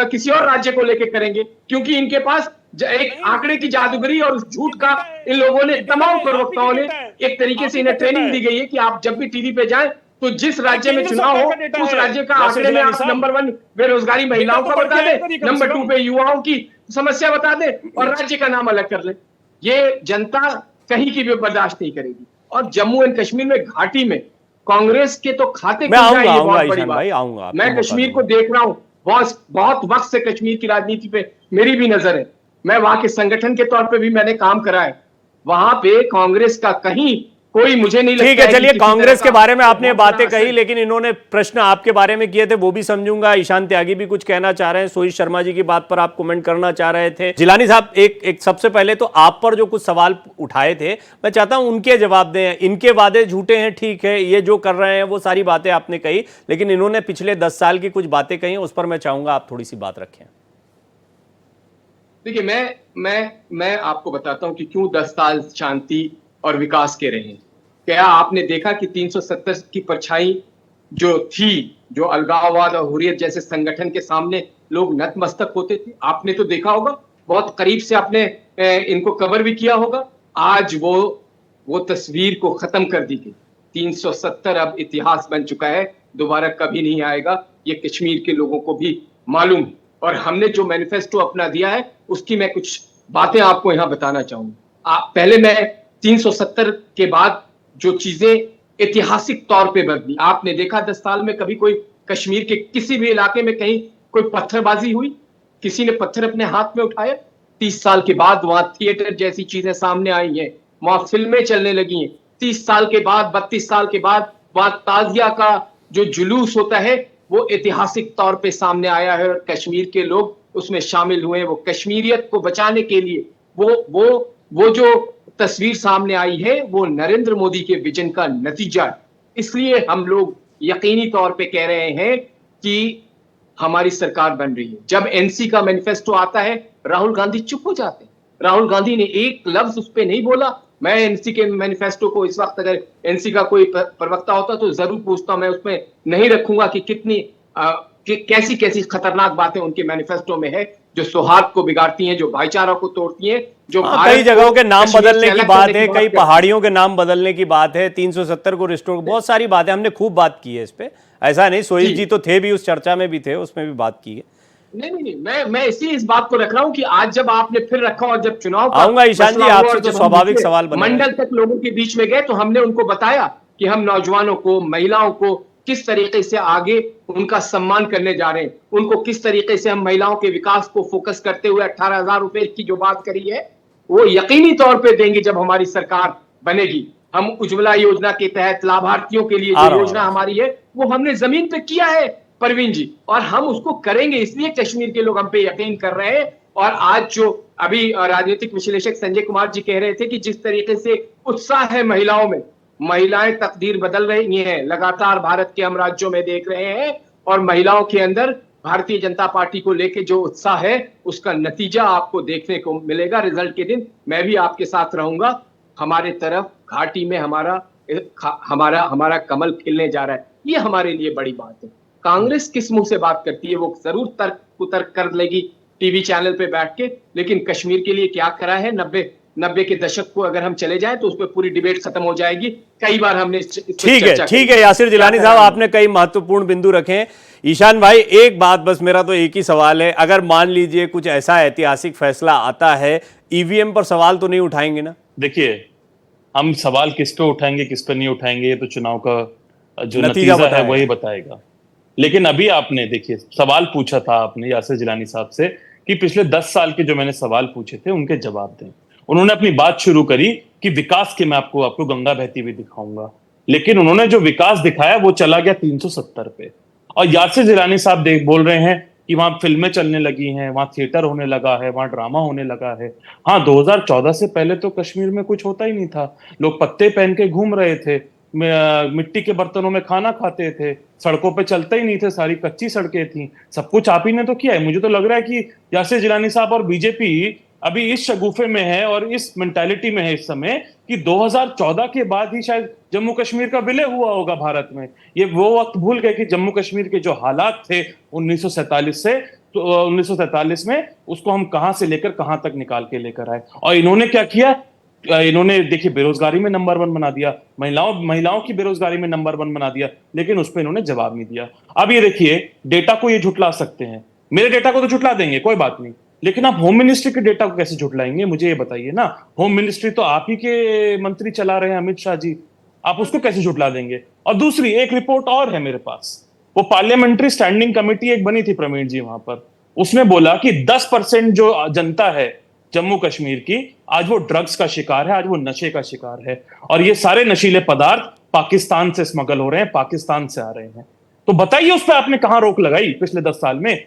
किसी और राज्य को लेके करेंगे, क्योंकि इनके पास एक आंकड़े की जादूगरी और उस झूठ का इन लोगों ने, तमाम प्रवक्ताओं ने एक तरीके से इन्हें ट्रेनिंग दी गई है कि आप जब भी टीवी पे जाएं तो जिस राज्य में केंद्र चुनाव सरकार हो का डेटा उस है। राज्य का यासिर आंकड़े में जिलानी आप साहब, नंबर 1 बेरोजगारी महिलाओं तो का पढ़ के बता आए दे, करिए कम से नंबर 2 कम। पे युवाओं की समस्या बता दे और राज्य का नाम अलग कर ले। ये जनता कहीं की भी बर्दाश्त नहीं करेगी। और जम्मू एंड कश्मीर में घाटी में कांग्रेस के तो खाते मैं खुल जाए, ये आऊंगा बहुत बड़ी ईशान बात भाई, है। आऊंगा, आपको मैं मौका कश्मीर को दूंगा। देख रहा हूं, बहुत बहुत वक्त से कश्मीर की राजनीति पे मेरी भी नजर है। मैं वहां के संगठन के तौर पे भी मैंने काम करा है। वहां पे कांग्रेस का कहीं कोई मुझे नहीं लगता ठीक है, कि चलिए किसी तरह कांग्रेस के का बारे में आपने बहुत बड़ा बातें कही, असर। लेकिन इन्होंने प्रश्न आपके बारे में किए थे, वो भी समझूंगा। ईशान त्यागी भी कुछ कहना चाह रहे हैं, सोहित शर्मा जी की बात पर आप कमेंट करना चाह रहे थे। जिलानी साहब, एक सबसे पहले तो आप पर जो कुछ सवाल उठाए थे, मैं चाहता हूं उनके जवाब दें। इनके वादे झूठे हैं, ठीक है, ये जो कर रहे हैं वो सारी बातें आपने कही, लेकिन इन्होंने पिछले 10 साल की कुछ बातें कही, उस पर मैं चाहूंगा आप थोड़ी सी बात रखें। देखिए, मैं आपको बताता हूं कि क्यों 10 साल शांति और विकास के रहे। क्या आपने देखा कि 370 की परछाई जो थी, जो अलगाववाद और हुर्रियत जैसे संगठन के सामने लोग नतमस्तक होते थे, आपने तो देखा होगा, बहुत करीब से आपने इनको कवर भी किया होगा। आज वो तस्वीर को खत्म कर दी गई। 370 अब इतिहास बन चुका है, दोबारा कभी नहीं आएगा, ये कश्मीर के लोगों को भी मालूम है। और हमने जो मैनिफेस्टो अपना दिया है उसकी मैं कुछ बातें आपको यहां बताना चाहूंगा। पहले मैं 370 के बाद जो चीजें ऐतिहासिक तौर पे बदली, आपने देखा 10 साल में कभी कोई कश्मीर के किसी भी इलाके में कहीं कोई पत्थरबाजी हुई, किसी ने पत्थर अपने हाथ में उठाया? 30 साल के बाद वहां थिएटर जैसी चीजें सामने आई हैं, वहां फिल्में चलने लगी हैं। 30 साल के बाद, 32 साल के बाद वहां ताजिया का जो जुलूस होता है वो ऐतिहासिक तौर पे सामने आया है और कश्मीर के लोग उसमें शामिल हुए। वो कश्मीरियत को बचाने के लिए वो जो तस्वीर सामने आई है वो नरेंद्र मोदी के विजन का नतीजा है। इसलिए हम लोग यकीनी तौर पे कह रहे हैं कि हमारी सरकार बन रही है। जब एनसी का मैनिफेस्टो आता है, राहुल गांधी चुप हो जाते हैं। राहुल गांधी ने एक लफ्ज उस पर नहीं बोला। मैं एनसी के मैनिफेस्टो को इस वक्त अगर एनसी का कोई प्रवक्ता होता तो जरूर पूछता, मैं उसमें नहीं रखूंगा कि कितनी कैसी कैसी खतरनाक बातें उनके मैनिफेस्टो में है, जो सौहार्द को बिगाड़ती हैं, जो भाईचारा को तोड़ती हैं, जो कई जगहों के नाम बदलने की बात है, कई करती हैं। पहाड़ियों के नाम बदलने की बात है, 370 को रिस्टोर, बहुत सारी बातें हमने खूब बात की है इस पे। ऐसा नहीं, सोहित जी तो थे भी, उस चर्चा में भी थे, उसमें भी बात की है। नहीं, मैं इसी इस बात को रख रहा हूं कि आज जब आपने फिर रखा और जब चुनाव का आऊंगा ईशान जी, मसला हुआ आपसे और तो जब हम स्वाभाविक सवाल बने हैं। मंडल तक लोगों के बीच में गए तो हमने उनको बताया कि हम नौजवानों को, महिलाओं को किस तरीके से आगे उनका सम्मान करने जा रहे हैं, उनको किस तरीके से हम महिलाओं के विकास को फोकस करते हुए 18,000 रुपए की जो बात करी है वो यकीनी तौर पे देंगे जब हमारी सरकार बनेगी। हम उज्ज्वला योजना के तहत लाभार्थियों के लिए जो योजना हमारी है वो हमने जमीन पे किया है परवीन जी, और हम उसको करेंगे। इसलिए कश्मीर के लोग हम पे यकीन कर रहे हैं। और आज जो अभी राजनीतिक विश्लेषक संजय कुमार जी कह रहे थे कि जिस तरीके से उत्साह है महिलाओं में, महिलाएं तकदीर बदल रही हैं, लगातार भारत के हम राज्यों में देख रहे हैं, और महिलाओं के अंदर भारतीय जनता पार्टी को लेके जो उत्साह है उसका नतीजा आपको देखने को मिलेगा रिजल्ट के दिन। मैं भी आपके साथ रहूंगा। हमारे तरफ घाटी में हमारा कमल खिलने जा रहा है, ये हमारे लिए बड़ी बात है। कांग्रेस किस मुंह से बात करती है वो जरूर तर्क कुतर्क कर लेगी टीवी चैनल पे बैठ के, लेकिन कश्मीर के लिए क्या करा है 90 के दशक को अगर हम चले जाएं तो उस पर पूरी डिबेट खत्म हो जाएगी। कई बार हमने ठीक है यासिर जिलानी साहब, आपने कई महत्वपूर्ण बिंदु रखे हैं। ईशान भाई, एक बात बस, मेरा तो एक ही सवाल है, अगर मान लीजिए कुछ ऐसा ऐतिहासिक फैसला आता है, ईवीएम पर सवाल तो नहीं उठाएंगे ना? देखिए, हम सवाल किस पे उठाएंगे किस पे नहीं उठाएंगे ये तो चुनाव का जो नतीजा है वही बताएगा। लेकिन अभी आपने देखिए सवाल पूछा था आपने यासिर जिलानी साहब से कि पिछले 10 साल के जो मैंने सवाल पूछे थे उनके जवाब दें। उन्होंने अपनी बात शुरू करी कि विकास के मैं आपको गंगा बहती हुई दिखाऊंगा, लेकिन उन्होंने जो विकास दिखाया वो चला गया 370 पे। और यासिर जिलानी साहब बोल रहे हैं कि वहां फिल्में चलने लगी हैं, वहां थिएटर होने लगा है, वहां ड्रामा होने लगा है। हाँ, 2014 से पहले तो कश्मीर में कुछ होता ही नहीं था। लोग पत्ते पहन के घूम रहे थे, मिट्टी के बर्तनों में खाना खाते थे, सड़कों पे चलते ही नहीं थे, सारी कच्ची सड़कें थी। सब कुछ आप ही ने तो किया है। मुझे तो लग रहा है कि यासिर जिलानी साहब और बीजेपी अभी इस शगुफे में है और इस मेंटालिटी में है इस समय कि 2014 के बाद ही शायद जम्मू कश्मीर का विलय हुआ होगा भारत में। ये वो वक्त भूल गए कि जम्मू कश्मीर के जो हालात थे 1947 से, तो 1947 में उसको हम कहां से लेकर कहां तक निकाल के लेकर आए। और इन्होंने क्या किया, इन्होंने देखिए बेरोजगारी में नंबर 1 बना दिया, महिलाओं की बेरोजगारी में नंबर 1 बना दिया, लेकिन उस पर इन्होंने जवाब नहीं दिया। अब ये देखिए, डेटा को ये झुटला सकते हैं, मेरे डेटा को तो झुटला देंगे, कोई बात नहीं, लेकिन आप होम मिनिस्ट्री के डेटा को कैसे झुटलाएंगे, मुझे ये बताइए ना। होम मिनिस्ट्री तो आप ही के मंत्री चला रहे हैं, अमित शाह जी, आप उसको कैसे झुटला देंगे? और दूसरी एक रिपोर्ट और है मेरे पास, वो पार्लियामेंट्री स्टैंडिंग कमेटी एक बनी थी प्रवीण जी वहां पर, उसने बोला कि 10% जो जनता है जम्मू कश्मीर की, आज वो ड्रग्स का शिकार है, आज वो नशे का शिकार है, और ये सारे नशीले पदार्थ पाकिस्तान से स्मगल हो रहे हैं, पाकिस्तान से आ रहे हैं। तो बताइए उस पर आपने कहां रोक लगाई पिछले 10 साल में?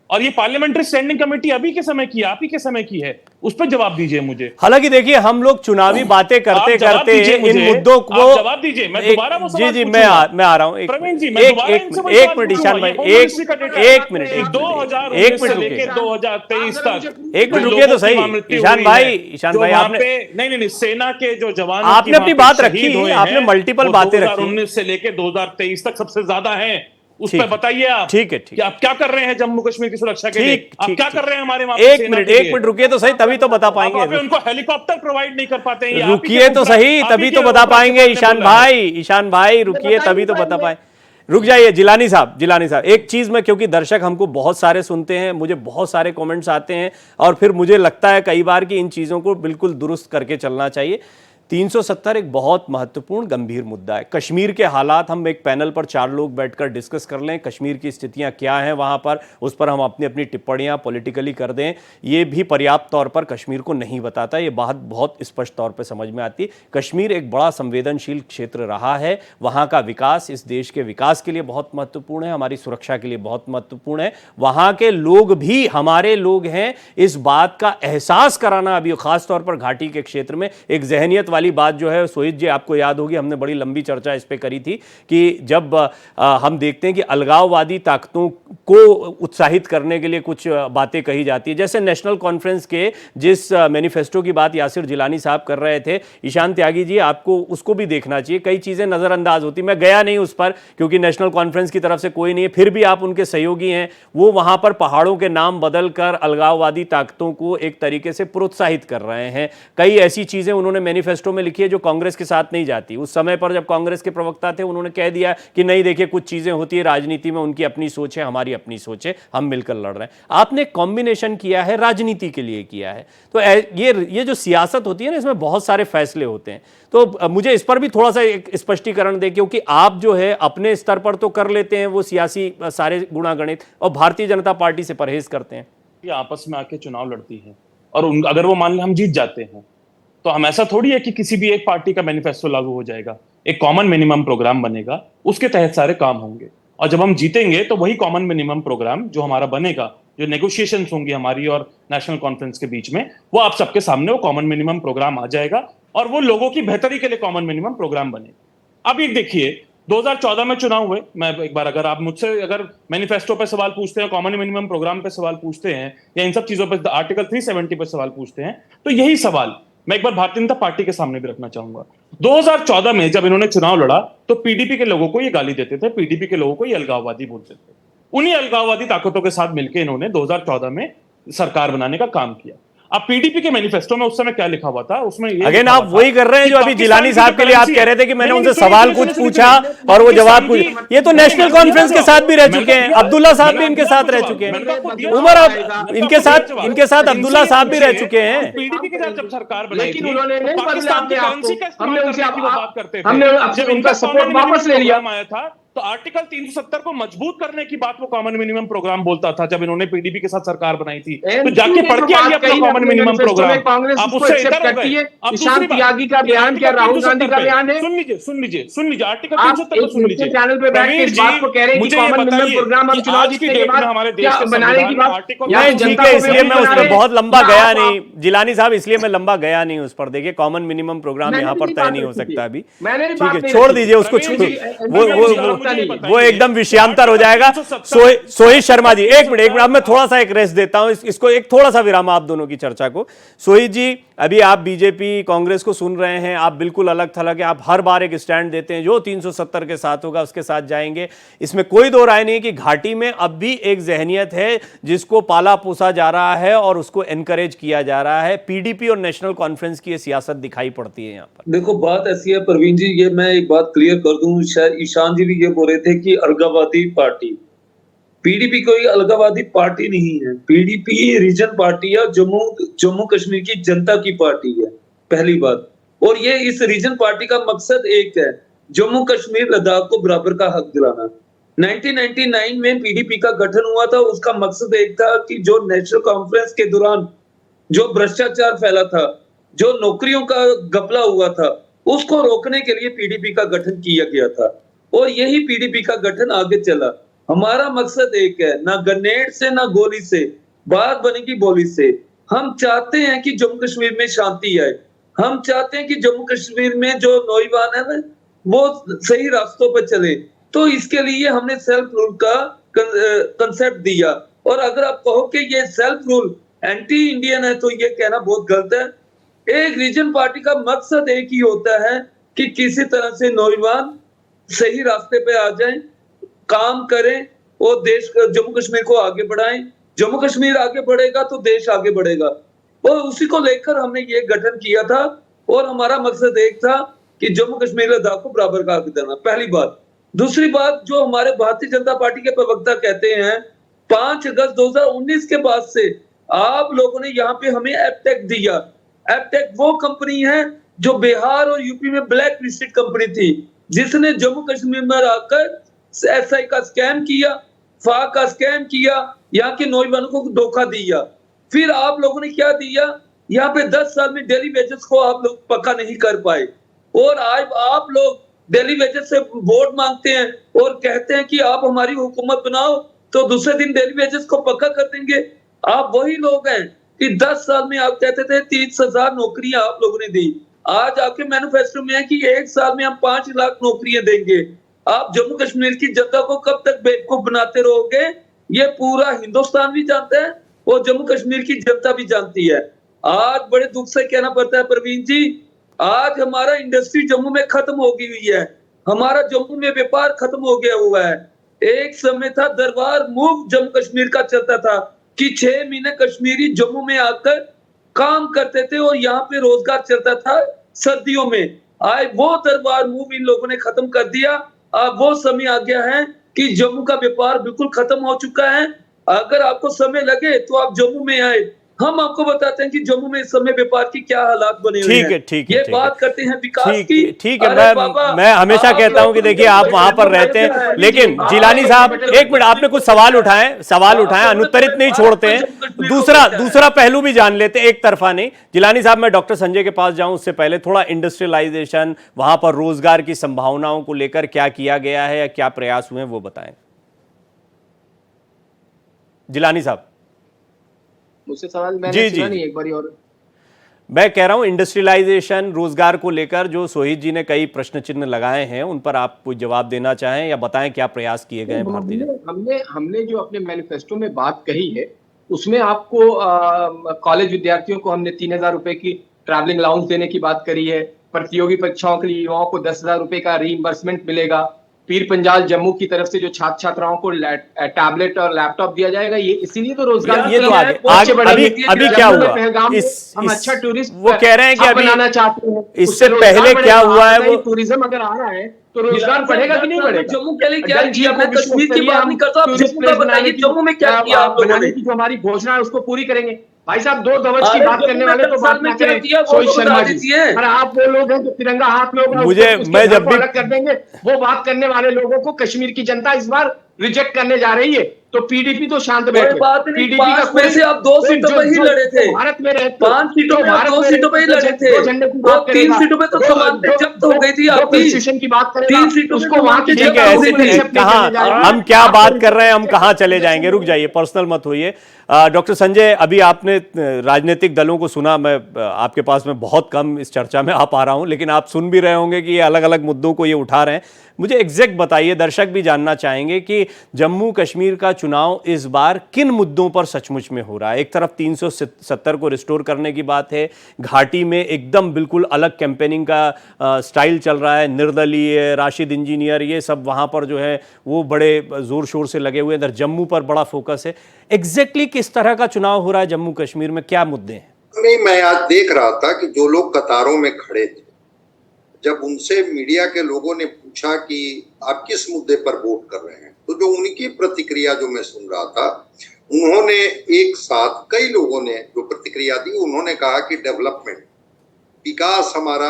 और ये पार्लियामेंट्री स्टैंडिंग कमेटी अभी के समय की है, आप ही के समय की है, उस पर जवाब दीजिए मुझे। हालांकि देखिए, हम लोग चुनावी बातें करते करते इन मुद्दों को जवाब दीजिए, मैं दोबारा वो सवाल जी मैं आ रहा हूं। प्रवीण जी, एक मिनट ईशान भाई, एक मिनट 2019 से लेकर 2023 तक एक मिनट रुकिए तो सही ईशान भाई आपने नहीं सेना के जो जवान आपने अपनी बात रखी, आपने मल्टीपल बातें रखी, 2019 से लेकर 2023 तक सबसे ज्यादा है, उस पर बताइए आप। ठीक है, कि आप क्या कर रहे हैं जम्मू कश्मीर की सुरक्षा के लिए? आप क्या कर रहे हैं हमारे वहां? एक मिनट रुकिए तो सही, तभी तो बता पाएंगे। आप उनको हेलीकॉप्टर प्रोवाइड नहीं कर पाते हैं। रुकिए तो सही, तभी तो बता पाएंगे ईशान भाई रुकिए, तभी तो बता पाए। रुक जाइए जिलानी साहब, एक चीज में, क्योंकि दर्शक हमको बहुत सारे सुनते हैं, मुझे बहुत सारे कमेंट्स आते हैं, और फिर मुझे लगता है कई बार कि इन चीजों को बिल्कुल दुरुस्त करके चलना चाहिए। 370 एक बहुत महत्वपूर्ण गंभीर मुद्दा है। कश्मीर के हालात, हम एक पैनल पर 4 लोग बैठकर डिस्कस कर लें, कश्मीर की स्थितियां क्या हैं वहां पर, उस पर हम अपनी अपनी टिप्पणियां पॉलिटिकली कर दें, ये भी पर्याप्त तौर पर कश्मीर को नहीं बताता। ये बात बहुत स्पष्ट तौर पर समझ में आती है। कश्मीर एक बड़ा संवेदनशील क्षेत्र रहा है, वहां का विकास इस देश के विकास के लिए बहुत महत्वपूर्ण है, हमारी सुरक्षा के लिए बहुत महत्वपूर्ण है। वहां के लोग भी हमारे लोग हैं, इस बात का एहसास कराना अभी खासतौर पर घाटी के क्षेत्र में एक जहनियत वाली बात जो है। सोहित जी, आपको याद होगी, हमने बड़ी लंबी चर्चा इस पे करी थी कि जब हम देखते हैं कि अलगाववादी ताकतों को उत्साहित करने के लिए कुछ बातें कही जाती है, जैसे नेशनल कॉन्फ्रेंस के जिस मैनिफेस्टो की बात यासिर जिलानी साहब कर रहे थे, ईशान त्यागी जी, आपको उसको भी देखना चाहिए। कई चीजें नजरअंदाज होती, मैं गया नहीं उस पर क्योंकि नेशनल कॉन्फ्रेंस की तरफ से कोई नहीं है, फिर भी आप उनके सहयोगी हैं। वो वहां पर पहाड़ों के नाम बदलकर अलगाववादी ताकतों को एक तरीके से प्रोत्साहित कर रहे हैं। कई ऐसी चीजें उन्होंने मैनिफेस्टो में लिखी है जो कांग्रेस के साथ नहीं जाती। उस समय पर जब कांग्रेस के प्रवक्ता थे, उन्होंने कह दिया कि नहीं, देखिए कुछ चीजें होती है राजनीति में, उनकी अपनी सोच है, हमारी अपनी सोच है, हम मिलकर लड़ रहे हैं। आपने कॉम्बिनेशन किया है, राजनीति के लिए किया है। तो ये जो सियासत होती है ना, इसमें बहुत सारे फैसले होते हैं। तो मुझे इस पर भी थोड़ा सा एक स्पष्टीकरण दें, क्योंकि आप जो है अपने स्तर पर तो कर लेते हैं वो सियासी सारे गुणागणित, और भारतीय जनता पार्टी से परहेज करते हैं। ये आपस में आके चुनाव लड़ती है, और अगर वो मान लें हम जीत जाते हैं, तो हम ऐसा थोड़ी है कि किसी भी एक पार्टी का मैनिफेस्टो लागू हो जाएगा। एक कॉमन मिनिमम प्रोग्राम बनेगा, उसके तहत सारे काम होंगे, और जब हम जीतेंगे तो वही कॉमन मिनिमम प्रोग्राम जो हमारा बनेगा, जो नेगोशिएशंस होंगी हमारी और नेशनल कॉन्फ्रेंस के बीच में, वो आप सबके सामने वो कॉमन मिनिमम प्रोग्राम आ जाएगा, और वो लोगों की बेहतरी के लिए कॉमन मिनिमम प्रोग्राम बनेगा। अब ये देखिए, 2014 में चुनाव हुए, मैं एक बार, अगर आप मुझसे अगर मैनिफेस्टो पे सवाल पूछते हैं, कॉमन मिनिमम प्रोग्राम पे सवाल पूछते हैं, या इन सब चीजों पे आर्टिकल 370 पे सवाल पूछते हैं, तो यही सवाल मैं एक बार भारतीय जनता पार्टी के सामने भी रखना चाहूंगा। 2014 में जब इन्होंने चुनाव लड़ा, तो पीडीपी के लोगों को ये गाली देते थे, पीडीपी के लोगों को ये अलगाववादी बोलते थे। उन्हीं अलगाववादी ताकतों के साथ मिलकर इन्होंने 2014 में सरकार बनाने का काम किया। अब पीडीपी के मैनिफेस्टो में उस समय क्या लिखा हुआ था, उसमें ये अगेन आप वही कर रहे हैं जो अभी जिलानी साहब के लिए आप कह रहे थे कि मैंने उनसे सवाल कुछ पूछा और वो जवाब कुछ। ये तो नेशनल कॉन्फ्रेंस के साथ भी रह चुके हैं, अब्दुल्ला साहब भी इनके साथ रह चुके हैं, उमर अब इनके साथ अब्दुल्ला साहब भी रह चुके हैं। पीडीपी के साथ जब सरकार बनाई लेकिन थी, उन्होंने नहीं पाकिस्तान की करेंसी का इस्तेमाल करने की वो बात करते थे। हमने जब उनका सपोर्ट वापस ले लिया आया था, तो आर्टिकल 370 को मजबूत करने की बात वो कॉमन मिनिमम प्रोग्राम बोलता था जब इन्होंने पीडीपी के साथ सरकार बनाई थी। तो जाके पढ़ के आइए अपना कॉमन मिनिमम प्रोग्राम। आप उससे इधर हो गए। ईशान त्यागी का बयान क्या राहुल गांधी का बयान है? सुन लीजिए आर्टिकल 370 को सुन लीजिए। चैनल पे बैठ के इस बात को कह रहे हैं कि कॉमन मिनिमम प्रोग्राम हम चुनाव जीतने के बाद हमारे देश के बनाने की बात। ठीक है, इसलिए मैं उस पर बहुत लंबा गया नहीं जिलानी साहब, इसलिए मैं लंबा गया नहीं उस पर। देखिए कॉमन मिनिमम प्रोग्राम यहाँ पर तय नहीं हो सकता अभी, ठीक है, छोड़ दीजिए उसको। पता नहीं है। वो एकदम विषयांतर हो जाएगा। सोहित शर्मा जी, एक मिनट, अब मैं थोड़ा सा एक रेस्ट देता हूं, इसको एक थोड़ा सा विराम आप दोनों की चर्चा को। सोहित जी, अभी आप बीजेपी कांग्रेस को सुन रहे हैं, आप बिल्कुल अलग थलग है, आप हर बार एक स्टैंड देते हैं, जो 370 के साथ होगा उसके साथ जाएंगे, इसमें कोई दो राय नहीं कि घाटी में अब भी एक जहनियत है जिसको पाला पोसा जा रहा है और उसको एनकरेज किया जा रहा है। पीडीपी और नेशनल कॉन्फ्रेंस की ये सियासत दिखाई पड़ती है यहां पर। देखो बात ऐसी है प्रवीण जी, ये मैं एक बात क्लियर कर दूं, शायद ईशान जी भी ये बोल रहे थे कि अलगाववादी पार्टी, पीडीपी कोई अलगाववादी पार्टी नहीं है। पीडीपी रीजन पार्टी है, जम्मू कश्मीर की जनता की पार्टी है, पहली बात। और ये इस रीजन पार्टी का मकसद एक है, जम्मू कश्मीर लद्दाख को बराबर का हक दिलाना। 1999 में पीडीपी का गठन हुआ था, उसका मकसद एक था कि जो नेशनल कॉन्फ्रेंस के दौरान जो भ्रष्टाचार फैला था, जो नौकरियों का घपला हुआ था, उसको रोकने के लिए पीडीपी का गठन किया गया था और यही पीडीपी का गठन आगे चला। हमारा मकसद एक है, ना ग्रेनेड से ना गोली से, बात बनेगी बोली से। हम चाहते हैं कि जम्मू कश्मीर में शांति आए, हम चाहते हैं कि जम्मू कश्मीर में जो नौजवान है ना वो सही रास्तों पर चले। तो इसके लिए हमने सेल्फ रूल का कंसेप्ट दिया। और अगर आप कहो कि ये सेल्फ रूल एंटी इंडियन है तो ये कहना बहुत गलत है। एक रीजन पार्टी का मकसद एक ही होता है कि किसी तरह से नौजवान सही रास्ते पे आ जाएं, काम करें और देश जम्मू कश्मीर को आगे बढ़ाएं। जम्मू कश्मीर आगे बढ़ेगा तो देश आगे बढ़ेगा और उसी को लेकर हमने ये गठन किया था। और हमारा मकसद एक था कि जम्मू कश्मीर लद्दाख को बराबर का हक देना, पहली बात। दूसरी बात, जो हमारे भारतीय जनता पार्टी के प्रवक्ता कहते हैं 5 अगस्त 2019 के बाद से आप लोगों ने यहाँ पे हमें एपटेक दिया। एपटेक वो कंपनी है जो बिहार और यूपी में ब्लैक लिस्टेड कंपनी थी, जिसने जम्मू कश्मीर में आकर एसआई का स्कैम किया, फा का स्कैम किया, यहाँ के नौजवानों को धोखा दिया। फिर आप लोगों ने क्या दिया, यहाँ पे 10 साल में डेली वेजेस को आप लोग पक्का नहीं कर पाए और आज आप लोग डेली वेजेस से वोट मांगते हैं और कहते हैं कि आप हमारी हुकूमत बनाओ तो दूसरे दिन डेली वेजेस को पक्का कर देंगे। आप वही लोग हैं कि 10 साल में आप कहते थे 30,000 नौकरियां आप लोगों ने दी। आज आपके मैनिफेस्टो में है कि 1 साल में हम 5 लाख नौकरियां देंगे। आप जम्मू कश्मीर की जनता को कब तक बेवकूफ बनाते रहोगे, ये पूरा हिंदुस्तान भी जानता है और जम्मू कश्मीर की जनता भी जानती है। आज बड़े दुख से कहना पड़ता है प्रवीण जी, आज हमारा इंडस्ट्री जम्मू में खत्म हो गई हुई है, हमारा जम्मू में व्यापार खत्म हो गया हुआ है। एक समय था दरबार मूव जम्मू कश्मीर का चलता था कि 6 महीने कश्मीरी जम्मू में आकर काम करते थे और यहाँ पे रोजगार चलता था सर्दियों में। आज वो दरबार मूव इन लोगों ने खत्म कर दिया। अब वो समय आ गया है कि जम्मू का व्यापार बिल्कुल खत्म हो चुका है। अगर आपको समय लगे तो आप जम्मू में आए, हम आपको बताते हैं कि जम्मू में इस समय व्यापार की क्या हालात बने हुए हैं। ठीक है, ये बात करते हैं विकास की। ठीक है, मैं हमेशा कहता हूं कि देखिए आप वहां पर रहते हैं, लेकिन जिलानी साहब एक मिनट, आपने कुछ सवाल उठाए अनुत्तरित नहीं छोड़ते हैं। दूसरा पहलू भी जान लेते हैं, एक तरफा नहीं। जिलानी साहब, मैं डॉक्टर संजय के पास जाऊं उससे पहले थोड़ा इंडस्ट्रियलाइजेशन, वहां पर रोजगार की संभावनाओं को लेकर क्या किया गया है या क्या प्रयास हुए वो बताएं। जिलानी साहब। मुझसे सवाल मैंने सुना नहीं, एक बार और। मैं कह रहा हूं इंडस्ट्रियलाइजेशन, रोजगार को लेकर जो सोहित जी ने कई प्रश्न चिन्ह लगाए हैं, उन पर आप कोई जवाब देना चाहें या बताएं क्या प्रयास किए गए भारतीय जनता। हमने जो अपने मैनिफेस्टो में बात कही है उसमें आपको कॉलेज विद्यार्थियों को हमने 3,000 रुपए की ट्रैवलिंग अलाउंस देने की बात करी है। प्रतियोगी परीक्षाओं के लिए युवाओं को 10,000 रुपए का रीइंबर्समेंट मिलेगा। पीर पंजाल जम्मू की तरफ से जो छात्र छात्राओं को टैबलेट और लैपटॉप दिया जाएगा, ये इसीलिए तो रोजगार, ये तो अभी क्या हुआ, हम अच्छा टूरिस्ट वो कह रहे हैं कि अभी बनाना चाहते हैं। इससे पहले क्या हुआ है, वो टूरिज्म अगर आ रहा है तो रोजगार बढ़ेगा कि नहीं बढ़ेगा। जम्मू के लिए क्या किया, मैं कश्मीर की बात नहीं करता, आप जम्मू का बताइए, जम्मू में क्या किया आप लोगों ने। जो हमारी घोषणा है उसको पूरी करेंगे। भाई साहब, 2 ध्वज की बात करने वाले तो बात ना करें। सोहित शर्मा जी, और आप वो लोग हैं जो तिरंगा हाथ में होगा मैं जब भी अलग कर देंगे। वो बात करने वाले लोगों को कश्मीर की जनता इस बार रिजेक्ट करने जा रही है। तो पीडीपी तो शांत कोई बैठे। बात नहीं, पीडीपी का 5 में से आप 2 सीटों पर ही लड़े थे। भारत में रहते, 5 सीटों में आप 2 सीटों पर ही लड़े थे। वो 3 सीटों पे तो समानता जब्त हो गई थी आपकी। कॉन्स्टिट्यूशन की बात करेगा 3 सीटों उसको वहां की ठीक है, ऐसे कहाँ हम क्या बात कर रहे हैं, हम कहाँ चले जाएंगे, रुक जाइए, पर्सनल मत होइए। डॉक्टर संजय, अभी आपने राजनीतिक दलों को सुना, मैं आपके पास में बहुत कम इस चर्चा में आ पा रहा हूं, लेकिन आप सुन भी रहे होंगे कि ये अलग अलग मुद्दों को ये उठा रहे हैं। मुझे एग्जैक्ट बताइए, दर्शक भी जानना चाहेंगे कि जम्मू कश्मीर का चुनाव इस बार किन मुद्दों पर सचमुच में हो रहा है। एक तरफ 370 को रिस्टोर करने की बात है, घाटी में एकदम बिल्कुल अलग कैंपेनिंग का स्टाइल चल रहा है, निर्दलीय, राशिद इंजीनियर, ये सब वहाँ पर जो है वो बड़े ज़ोर शोर से लगे हुए हैं। इधर जम्मू पर बड़ा फोकस है। एग्जैक्टली किस तरह का चुनाव हो रहा है जम्मू कश्मीर में, क्या मुद्दे हैं? नहीं, मैं आज देख रहा था कि जो लोग कतारों में खड़े थे, जब उनसे मीडिया के लोगों ने पूछा कि आप किस मुद्दे पर वोट कर रहे हैं, तो जो उनकी प्रतिक्रिया जो मैं सुन रहा था, उन्होंने एक साथ कई लोगों ने जो प्रतिक्रिया दी, उन्होंने कहा कि डेवलपमेंट, विकास हमारा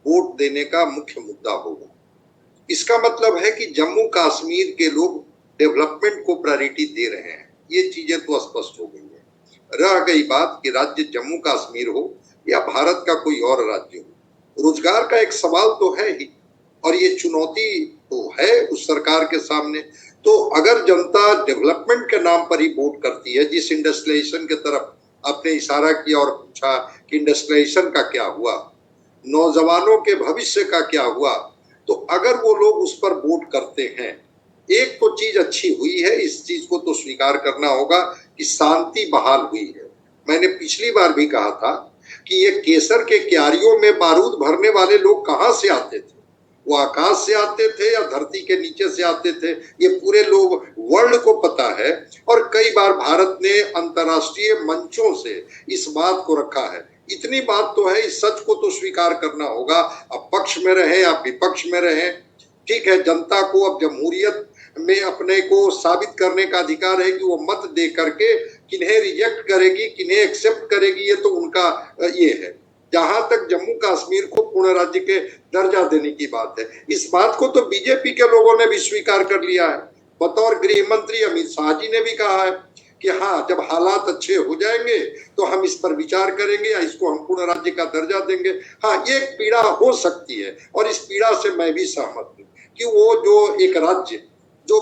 वोट देने का मुख्य मुद्दा होगा। इसका मतलब है कि जम्मू कश्मीर के लोग डेवलपमेंट को प्रायोरिटी दे रहे हैं। ये चीजें तो स्पष्ट हो गई है। रह गई बात कि राज्य जम्मू कश्मीर हो या भारत का कोई और राज्य हो, रोजगार का एक सवाल तो है ही, और ये चुनौती तो है उस सरकार के सामने। तो अगर जनता डेवलपमेंट के नाम पर ही वोट करती है, जिस इंडस्ट्रियलाइजेशन की तरफ आपने इशारा किया और पूछा कि इंडस्ट्रियलाइजेशन का क्या हुआ, नौजवानों के भविष्य का क्या हुआ, तो अगर वो लोग उस पर वोट करते हैं, एक तो चीज अच्छी हुई है, इस चीज को तो स्वीकार करना होगा कि शांति बहाल हुई है। मैंने पिछली बार भी कहा था कि ये केसर के क्यारियों में बारूद भरने वाले लोग कहाँ से आते थे, वो आकाश से आते थे या धरती के नीचे से आते थे, ये पूरे लोग वर्ल्ड को पता है। और कई बार भारत ने अंतर्राष्ट्रीय मंचों से इस बात को रखा है। इतनी बात तो है, इस सच को तो स्वीकार करना होगा। अब पक्ष में रहे या विपक्ष में रहे, ठीक है, जनता को अब जमहूरियत में अपने को साबित करने का अधिकार है कि वो मत दे करके किन्हें रिजेक्ट करेगी, किन्हें एक्सेप्ट करेगी, ये तो उनका ये है। जहां तक जम्मू कश्मीर को पूर्ण राज्य के दर्जा देने की बात है, इस बात को तो बीजेपी के लोगों ने भी स्वीकार कर लिया है। बतौर गृह मंत्री अमित शाह जी ने भी कहा है कि हाँ, जब हालात अच्छे हो जाएंगे तो हम इस पर विचार करेंगे या इसको हम पूर्ण राज्य का दर्जा देंगे। हाँ, ये पीड़ा हो सकती है और इस पीड़ा से मैं भी सहमत हूँ कि वो जो एक राज्य जो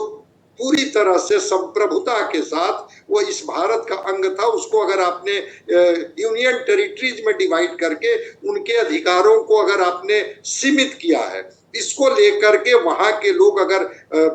पूरी तरह से संप्रभुता के साथ वो इस भारत का अंग था, उसको अगर आपने यूनियन टेरिटरीज में डिवाइड करके उनके अधिकारों को अगर आपने सीमित किया है, इसको लेकर के वहां के लोग अगर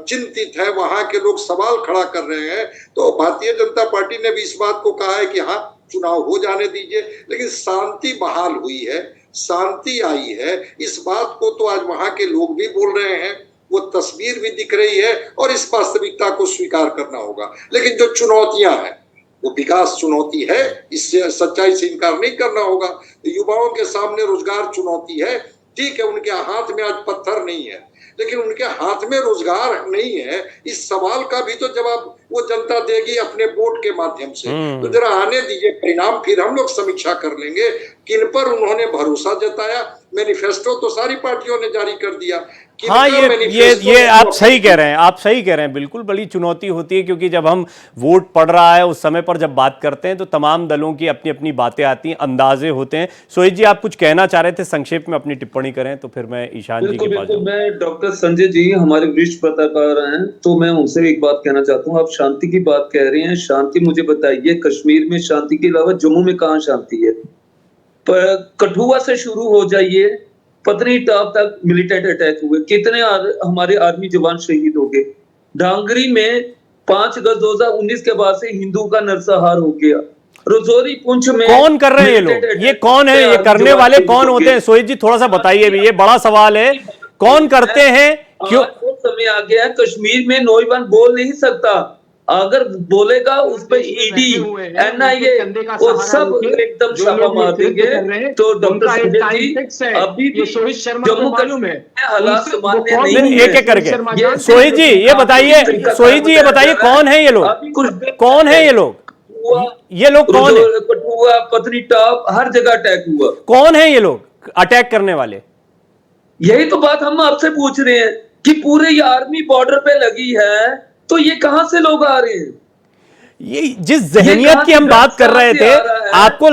चिंतित है, वहां के लोग सवाल खड़ा कर रहे हैं, तो भारतीय जनता पार्टी ने भी इस बात को कहा है कि हाँ, चुनाव हो जाने दीजिए। लेकिन शांति बहाल हुई है, शांति आई है, इस बात को तो आज वहां के लोग भी बोल रहे हैं, वो तस्वीर भी दिख रही है और इस वास्तविकता को स्वीकार करना होगा। लेकिन जो चुनौतियां हैं वो विकास चुनौती है, इससे सच्चाई से इनकार नहीं करना होगा। युवाओं के सामने रोजगार चुनौती है, ठीक है, उनके हाथ में आज पत्थर नहीं है, लेकिन उनके हाथ में रोजगार नहीं है, इस सवाल का भी तो जवाब वो जनता देगी अपने वोट के माध्यम से। तो जरा आने दीजिए परिणाम, फिर हम लोग समीक्षा कर लेंगे किन पर उन्होंने भरोसा जताया। मैनिफेस्टो तो सारी पार्टियों ने जारी कर दिया। हाँ, ये आप सही कह रहे हैं, आप सही कह रहे हैं, बिल्कुल बड़ी चुनौती होती है, क्योंकि जब हम वोट पड़ रहा है उस समय पर जब बात करते हैं तो तमाम दलों की अपनी अपनी बातें आती हैं, अंदाजे होते हैं। सोहित जी, आप कुछ कहना चाह रहे थे, संक्षेप में अपनी टिप्पणी करें तो फिर मैं ईशान जी के पास जाऊं। मैं डॉक्टर संजय जी हमारे वरिष्ठ पत्रकार हैं, तो मैं उनसे एक बात कहना चाहता हूँ। आप शांति की बात कह रहे हैं, शांति मुझे बताइए, कश्मीर में शांति के अलावा जम्मू में कहाँ शांति है? कठुआ से शुरू हो जाइए, पत्नीटॉप तक मिलिटेंट अटैक हुए, कितने हमारे आर्मी जवान शहीद हो गए। डांगरी में 5 अगस्त 2019 के बाद से हिंदू का नरसंहार हो गया। रजौरी पुंछ में कौन कर रहे हैं ये लोग? ये कौन है? ये करने वाले कौन होते हैं? सोहित जी थोड़ा सा बताइए भी, ये बड़ा सवाल है, कौन करते हैं, क्यों? समय आ गया, कश्मीर में नौजवान बोल नहीं सकता, अगर बोलेगा उस पर ईडी, एनआईए वो सब एकदम छापा मार देंगे। तो डॉक्टर संजय जी अभी भी जम्मू कश्मीर में हालात सामान्य नहीं है। एक एक करके सोहित जी ये बताइए, सोहित जी ये बताइए, कौन है ये लोग? कौन है ये लोग? ये लोग कौन है? कठुआ, पत्नीटॉप, हर जगह अटैक हुआ। कौन है ये लोग अटैक करने वाले? यही तो बात हम आपसे पूछ रहे हैं कि पूरे आर्मी बॉर्डर पे लगी है, तो ये कहां से लोग आ रहे हैं? ये जिस जहनियत की हम बात कर रहे थे, आपको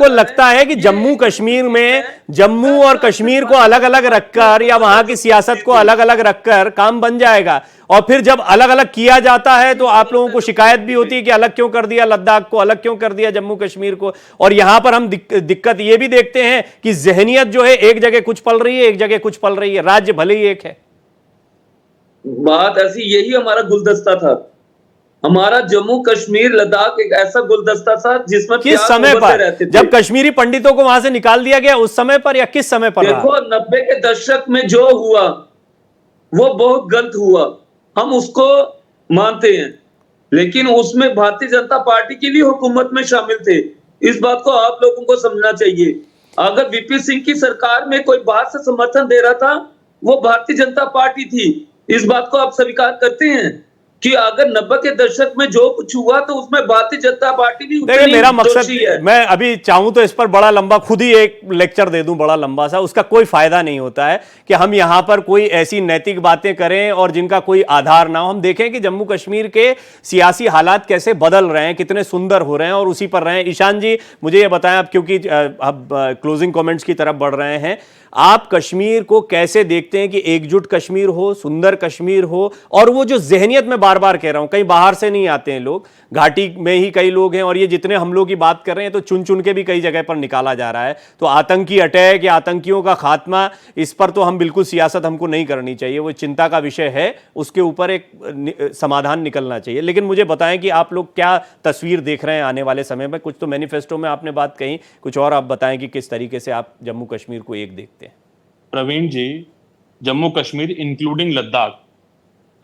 लगता है कि जम्मू कश्मीर में जम्मू और कश्मीर को अलग अलग रखकर या वहां की सियासत को अलग अलग रखकर काम बन जाएगा? और फिर जब अलग अलग किया जाता है तो आप लोगों को शिकायत भी होती है कि अलग क्यों कर दिया लद्दाख को, अलग क्यों कर दिया जम्मू कश्मीर को। और यहां पर हम दिक्कत ये भी देखते हैं कि जहनियत जो है एक जगह कुछ पल रही है, एक जगह कुछ पल रही है, राज्य भले ही एक है। बात ऐसी, यही हमारा गुलदस्ता था। हमारा जम्मू कश्मीर लद्दाख एक ऐसा गुलदस्ता था जिसमें किस समय पर, जब कश्मीरी पंडितों को वहां से निकाल दिया गया उस समय पर, या किस समय पर? देखो 90 के दशक में जो हुआ वो बहुत गलत हुआ, हम उसको मानते हैं, लेकिन उसमें भारतीय जनता पार्टी की भी हुकूमत में शामिल थे। इस बात को आप लोगों को समझना चाहिए। अगर वीपी सिंह की सरकार में कोई बाहर से समर्थन दे रहा था, वो भारतीय जनता पार्टी थी। इस बात को आप स्वीकार करते हैं कि अगर 90 के दशक में जो कुछ हुआ तो उसमें भारतीय जनता पार्टी भी देखिए, मेरा मकसद, मैं अभी चाहूं तो इस पर बड़ा लंबा खुद ही एक लेक्चर दे दूं बड़ा लंबा सा, उसका कोई फायदा नहीं होता है कि हम यहां पर कोई ऐसी नैतिक बातें करें और जिनका कोई आधार ना हो। हम देखें कि जम्मू कश्मीर के सियासी हालात कैसे बदल रहे हैं, कितने सुंदर हो रहे हैं और उसी पर रहे हैं। ईशान जी मुझे ये बताएं, अब क्योंकि अब क्लोजिंग कमेंट्स की तरफ बढ़ रहे हैं, आप कश्मीर को कैसे देखते हैं कि एकजुट कश्मीर हो, सुंदर कश्मीर हो, और वो जो जहनियत में बार बार कह रहा हूं, कहीं बाहर से नहीं आते हैं लोग, घाटी में ही कई लोग हैं, और ये जितने हमलों की बात कर रहे हैं तो चुन चुन के भी कई जगह पर निकाला जा रहा है। तो आतंकी अटैक या आतंकियों का खात्मा, इस पर तो हम बिल्कुल सियासत हमको नहीं करनी चाहिए, वो चिंता का विषय है, उसके ऊपर एक समाधान निकलना चाहिए। लेकिन मुझे बताएं कि आप लोग क्या तस्वीर देख रहे हैं आने वाले समय में। कुछ तो मैनिफेस्टो में आपने बात कही, कुछ और आप बताएं कि किस तरीके से आप जम्मू कश्मीर को एक देखते हैं। प्रवीण जी, जम्मू कश्मीर इंक्लूडिंग लद्दाख,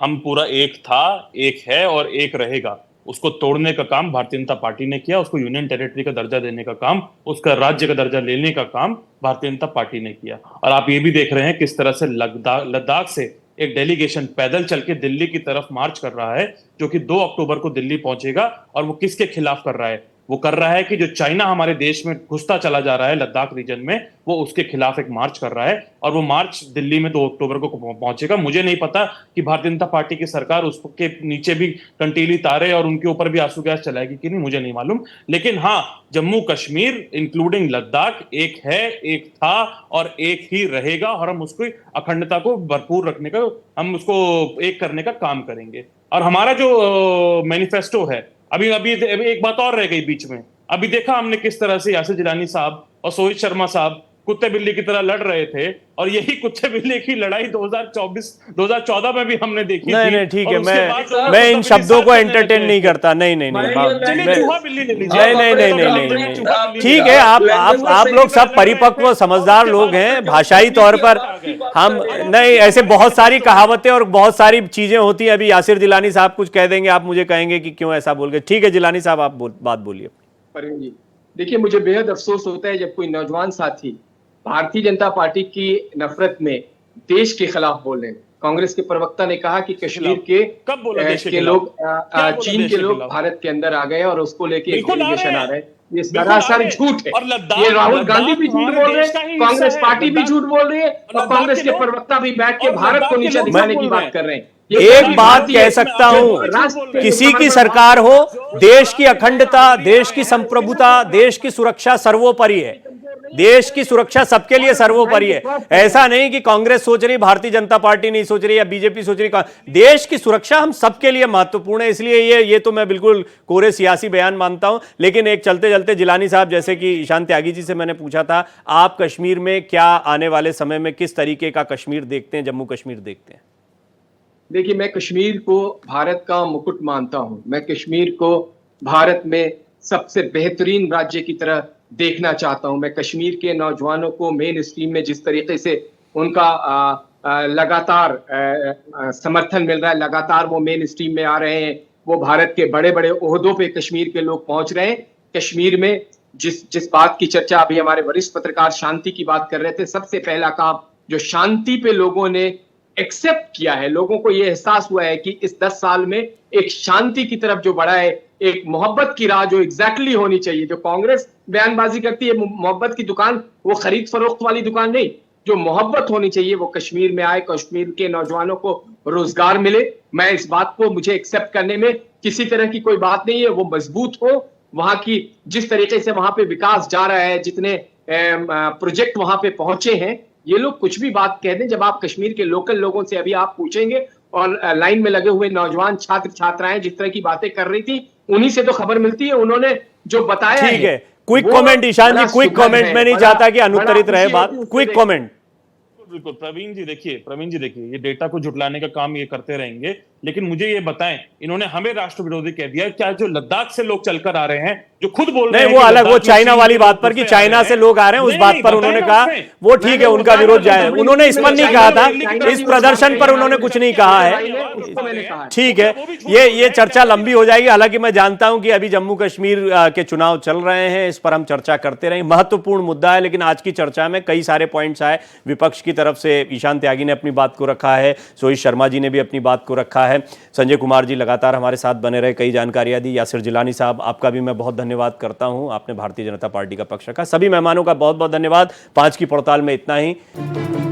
हम पूरा एक था, एक है और एक रहेगा। उसको तोड़ने का काम भारतीय जनता पार्टी ने किया, उसको यूनियन टेरिटरी का दर्जा देने का काम, उसका राज्य का दर्जा लेने का काम भारतीय जनता पार्टी ने किया। और आप ये भी देख रहे हैं किस तरह से लद्दाख से एक डेलीगेशन पैदल चल के दिल्ली की तरफ मार्च कर रहा है, जो कि 2 अक्टूबर को दिल्ली पहुंचेगा। और वो किसके खिलाफ कर रहा है? वो कर रहा है कि जो चाइना हमारे देश में घुसता चला जा रहा है लद्दाख रीजन में, वो उसके खिलाफ एक मार्च कर रहा है। और वो मार्च दिल्ली में 2 अक्टूबर को पहुंचेगा। मुझे नहीं पता कि भारतीय जनता पार्टी की सरकार उसके नीचे भी कंटीली तारे और उनके ऊपर भी आंसू गैस चलाएगी कि नहीं, मुझे नहीं मालूम। लेकिन हाँ, जम्मू कश्मीर इंक्लूडिंग लद्दाख एक है, एक था और एक ही रहेगा। और हम उसकी अखंडता को भरपूर रखने का, हम उसको एक करने का काम करेंगे। और हमारा जो मैनिफेस्टो है, अभी एक बात और रह गई बीच में। अभी देखा हमने किस तरह से यासिर जिलानी साहब और सोहित शर्मा साहब कुत्ते बिल्ली की तरह लड़ रहे थे, और यही कुत्ते बिल्ली की लड़ाई 2014 में भी हमने देखी थी। नहीं ठीक है, मैं इन शब्दों को एंटरटेन नहीं करता। नहीं ठीक है, आप लोग सब परिपक्व समझदार लोग हैं, भाषाई तौर पर हम नहीं, ऐसे बहुत सारी कहावतें और बहुत सारी चीजें होती हैं। अभी यासिर जिलानी साहब कुछ कह देंगे, आप मुझे कहेंगे कि क्यों ऐसा बोल गए। ठीक है जिलानी साहब, आप बात बोलिए। परवीन जी, देखिए, मुझे बेहद अफसोस होता है जब कोई नौजवान साथी भारतीय जनता पार्टी की नफरत में देश के खिलाफ बोल रहे हैं। कांग्रेस के प्रवक्ता ने कहा कि कश्मीर के लोग, चीन के लोग भारत के अंदर आ गए और उसको लेके एलिगेशन आ रहे हैं। ये सरासर झूठ है। ये राहुल गांधी भी झूठ बोल रहे हैं, कांग्रेस पार्टी भी झूठ बोल रही है, और कांग्रेस के प्रवक्ता भी बैठ के भारत को नीचे दिखाने की बात कर रहे हैं। एक बात कह सकता हूं, किसी की सरकार हो, देश की अखंडता, देश की संप्रभुता, देश की सुरक्षा सर्वोपरि है। देश की सुरक्षा सबके लिए सर्वोपरि है। ऐसा नहीं कि कांग्रेस सोच रही, भारतीय जनता पार्टी नहीं सोच रही या बीजेपी सोच रही। देश की सुरक्षा हम सबके लिए महत्वपूर्ण है। इसलिए ये तो मैं बिल्कुल कोरे सियासी बयान मानता हूं। लेकिन एक चलते चलते जिलानी साहब, जैसे कि ईशान त्यागी जी से मैंने पूछा था, आप कश्मीर में क्या आने वाले समय में किस तरीके का कश्मीर देखते हैं, जम्मू कश्मीर देखते हैं? देखिए, मैं कश्मीर को भारत का मुकुट मानता हूं। मैं कश्मीर को भारत में सबसे बेहतरीन राज्य की तरह देखना चाहता हूं। मैं कश्मीर के नौजवानों को मेन स्ट्रीम में जिस तरीके से उनका लगातार समर्थन मिल रहा है, लगातार वो मेन स्ट्रीम में आ रहे हैं, वो भारत के बड़े बड़े ओहदों पे कश्मीर के लोग पहुंच रहे हैं। कश्मीर में जिस बात की चर्चा अभी हमारे वरिष्ठ पत्रकार शांति की बात कर रहे थे, सबसे पहला काम जो शांति पे लोगों ने एक्सेप्ट किया है, लोगों को यह एहसास हुआ है कि इस 10 साल में एक शांति की तरफ जो बढ़ा है, एक मोहब्बत की राह जो एग्जैक्टली होनी चाहिए। जो कांग्रेस बयानबाजी करती है मोहब्बत की दुकान, वो खरीद फरोख्त वाली दुकान नहीं, जो मोहब्बत होनी चाहिए वो कश्मीर में आए, कश्मीर के नौजवानों को रोजगार मिले। मैं इस बात को मुझे एक्सेप्ट करने में किसी तरह की कोई बात नहीं है। वो मजबूत हो, वहां की जिस तरीके से वहां पे विकास जा रहा है, जितने प्रोजेक्ट वहां पे पहुंचे हैं, ये लोग कुछ भी बात कह दें, जब आप कश्मीर के लोकल लोगों से अभी आप पूछेंगे और लाइन में लगे हुए नौजवान छात्र छात्राएं जिस तरह की बातें कर रही थी, उन्हीं से तो खबर मिलती है। उन्होंने जो बताया ठीक है, क्विक कमेंट ईशान जी, क्विक कमेंट। मैं नहीं चाहता कि अनुत्तरित रहे बात, क्विक कमेंट। बिल्कुल प्रवीण जी देखिए, ये डेटा को झुटलाने का काम ये करते रहेंगे, लेकिन मुझे ये बताएं, इन्होंने हमें राष्ट्र विरोधी कह दिया। क्या जो लद्दाख से लोग चलकर आ रहे हैं, जो खुद बोल रहे हैं, नहीं वो अलग, वो चाइना वाली बात पर कि चाइना से लोग आ रहे हैं, उस बात पर उन्होंने कहा वो ठीक है, उनका विरोध जाए। उन्होंने इस पर नहीं कहा था, इस प्रदर्शन पर उन्होंने कुछ नहीं कहा है। ठीक है, ये चर्चा लंबी हो जाएगी। हालांकि मैं जानता हूं कि अभी जम्मू कश्मीर के चुनाव चल रहे हैं, इस पर हम चर्चा करते रहेंगे, महत्वपूर्ण मुद्दा है। लेकिन आज की चर्चा में कई सारे पॉइंट्स आए। विपक्ष की तरफ से ईशान त्यागी ने अपनी बात को रखा है, सोहित शर्मा जी ने भी अपनी बात को रखा है, संजय कुमार जी लगातार हमारे साथ बने रहे, कई जानकारियां दी। यासिर जिलानी साहब, आपका भी मैं बहुत धन्यवाद करता हूं, आपने भारतीय जनता पार्टी का पक्ष रखा। सभी मेहमानों का बहुत बहुत धन्यवाद। 5 की पड़ताल में इतना ही।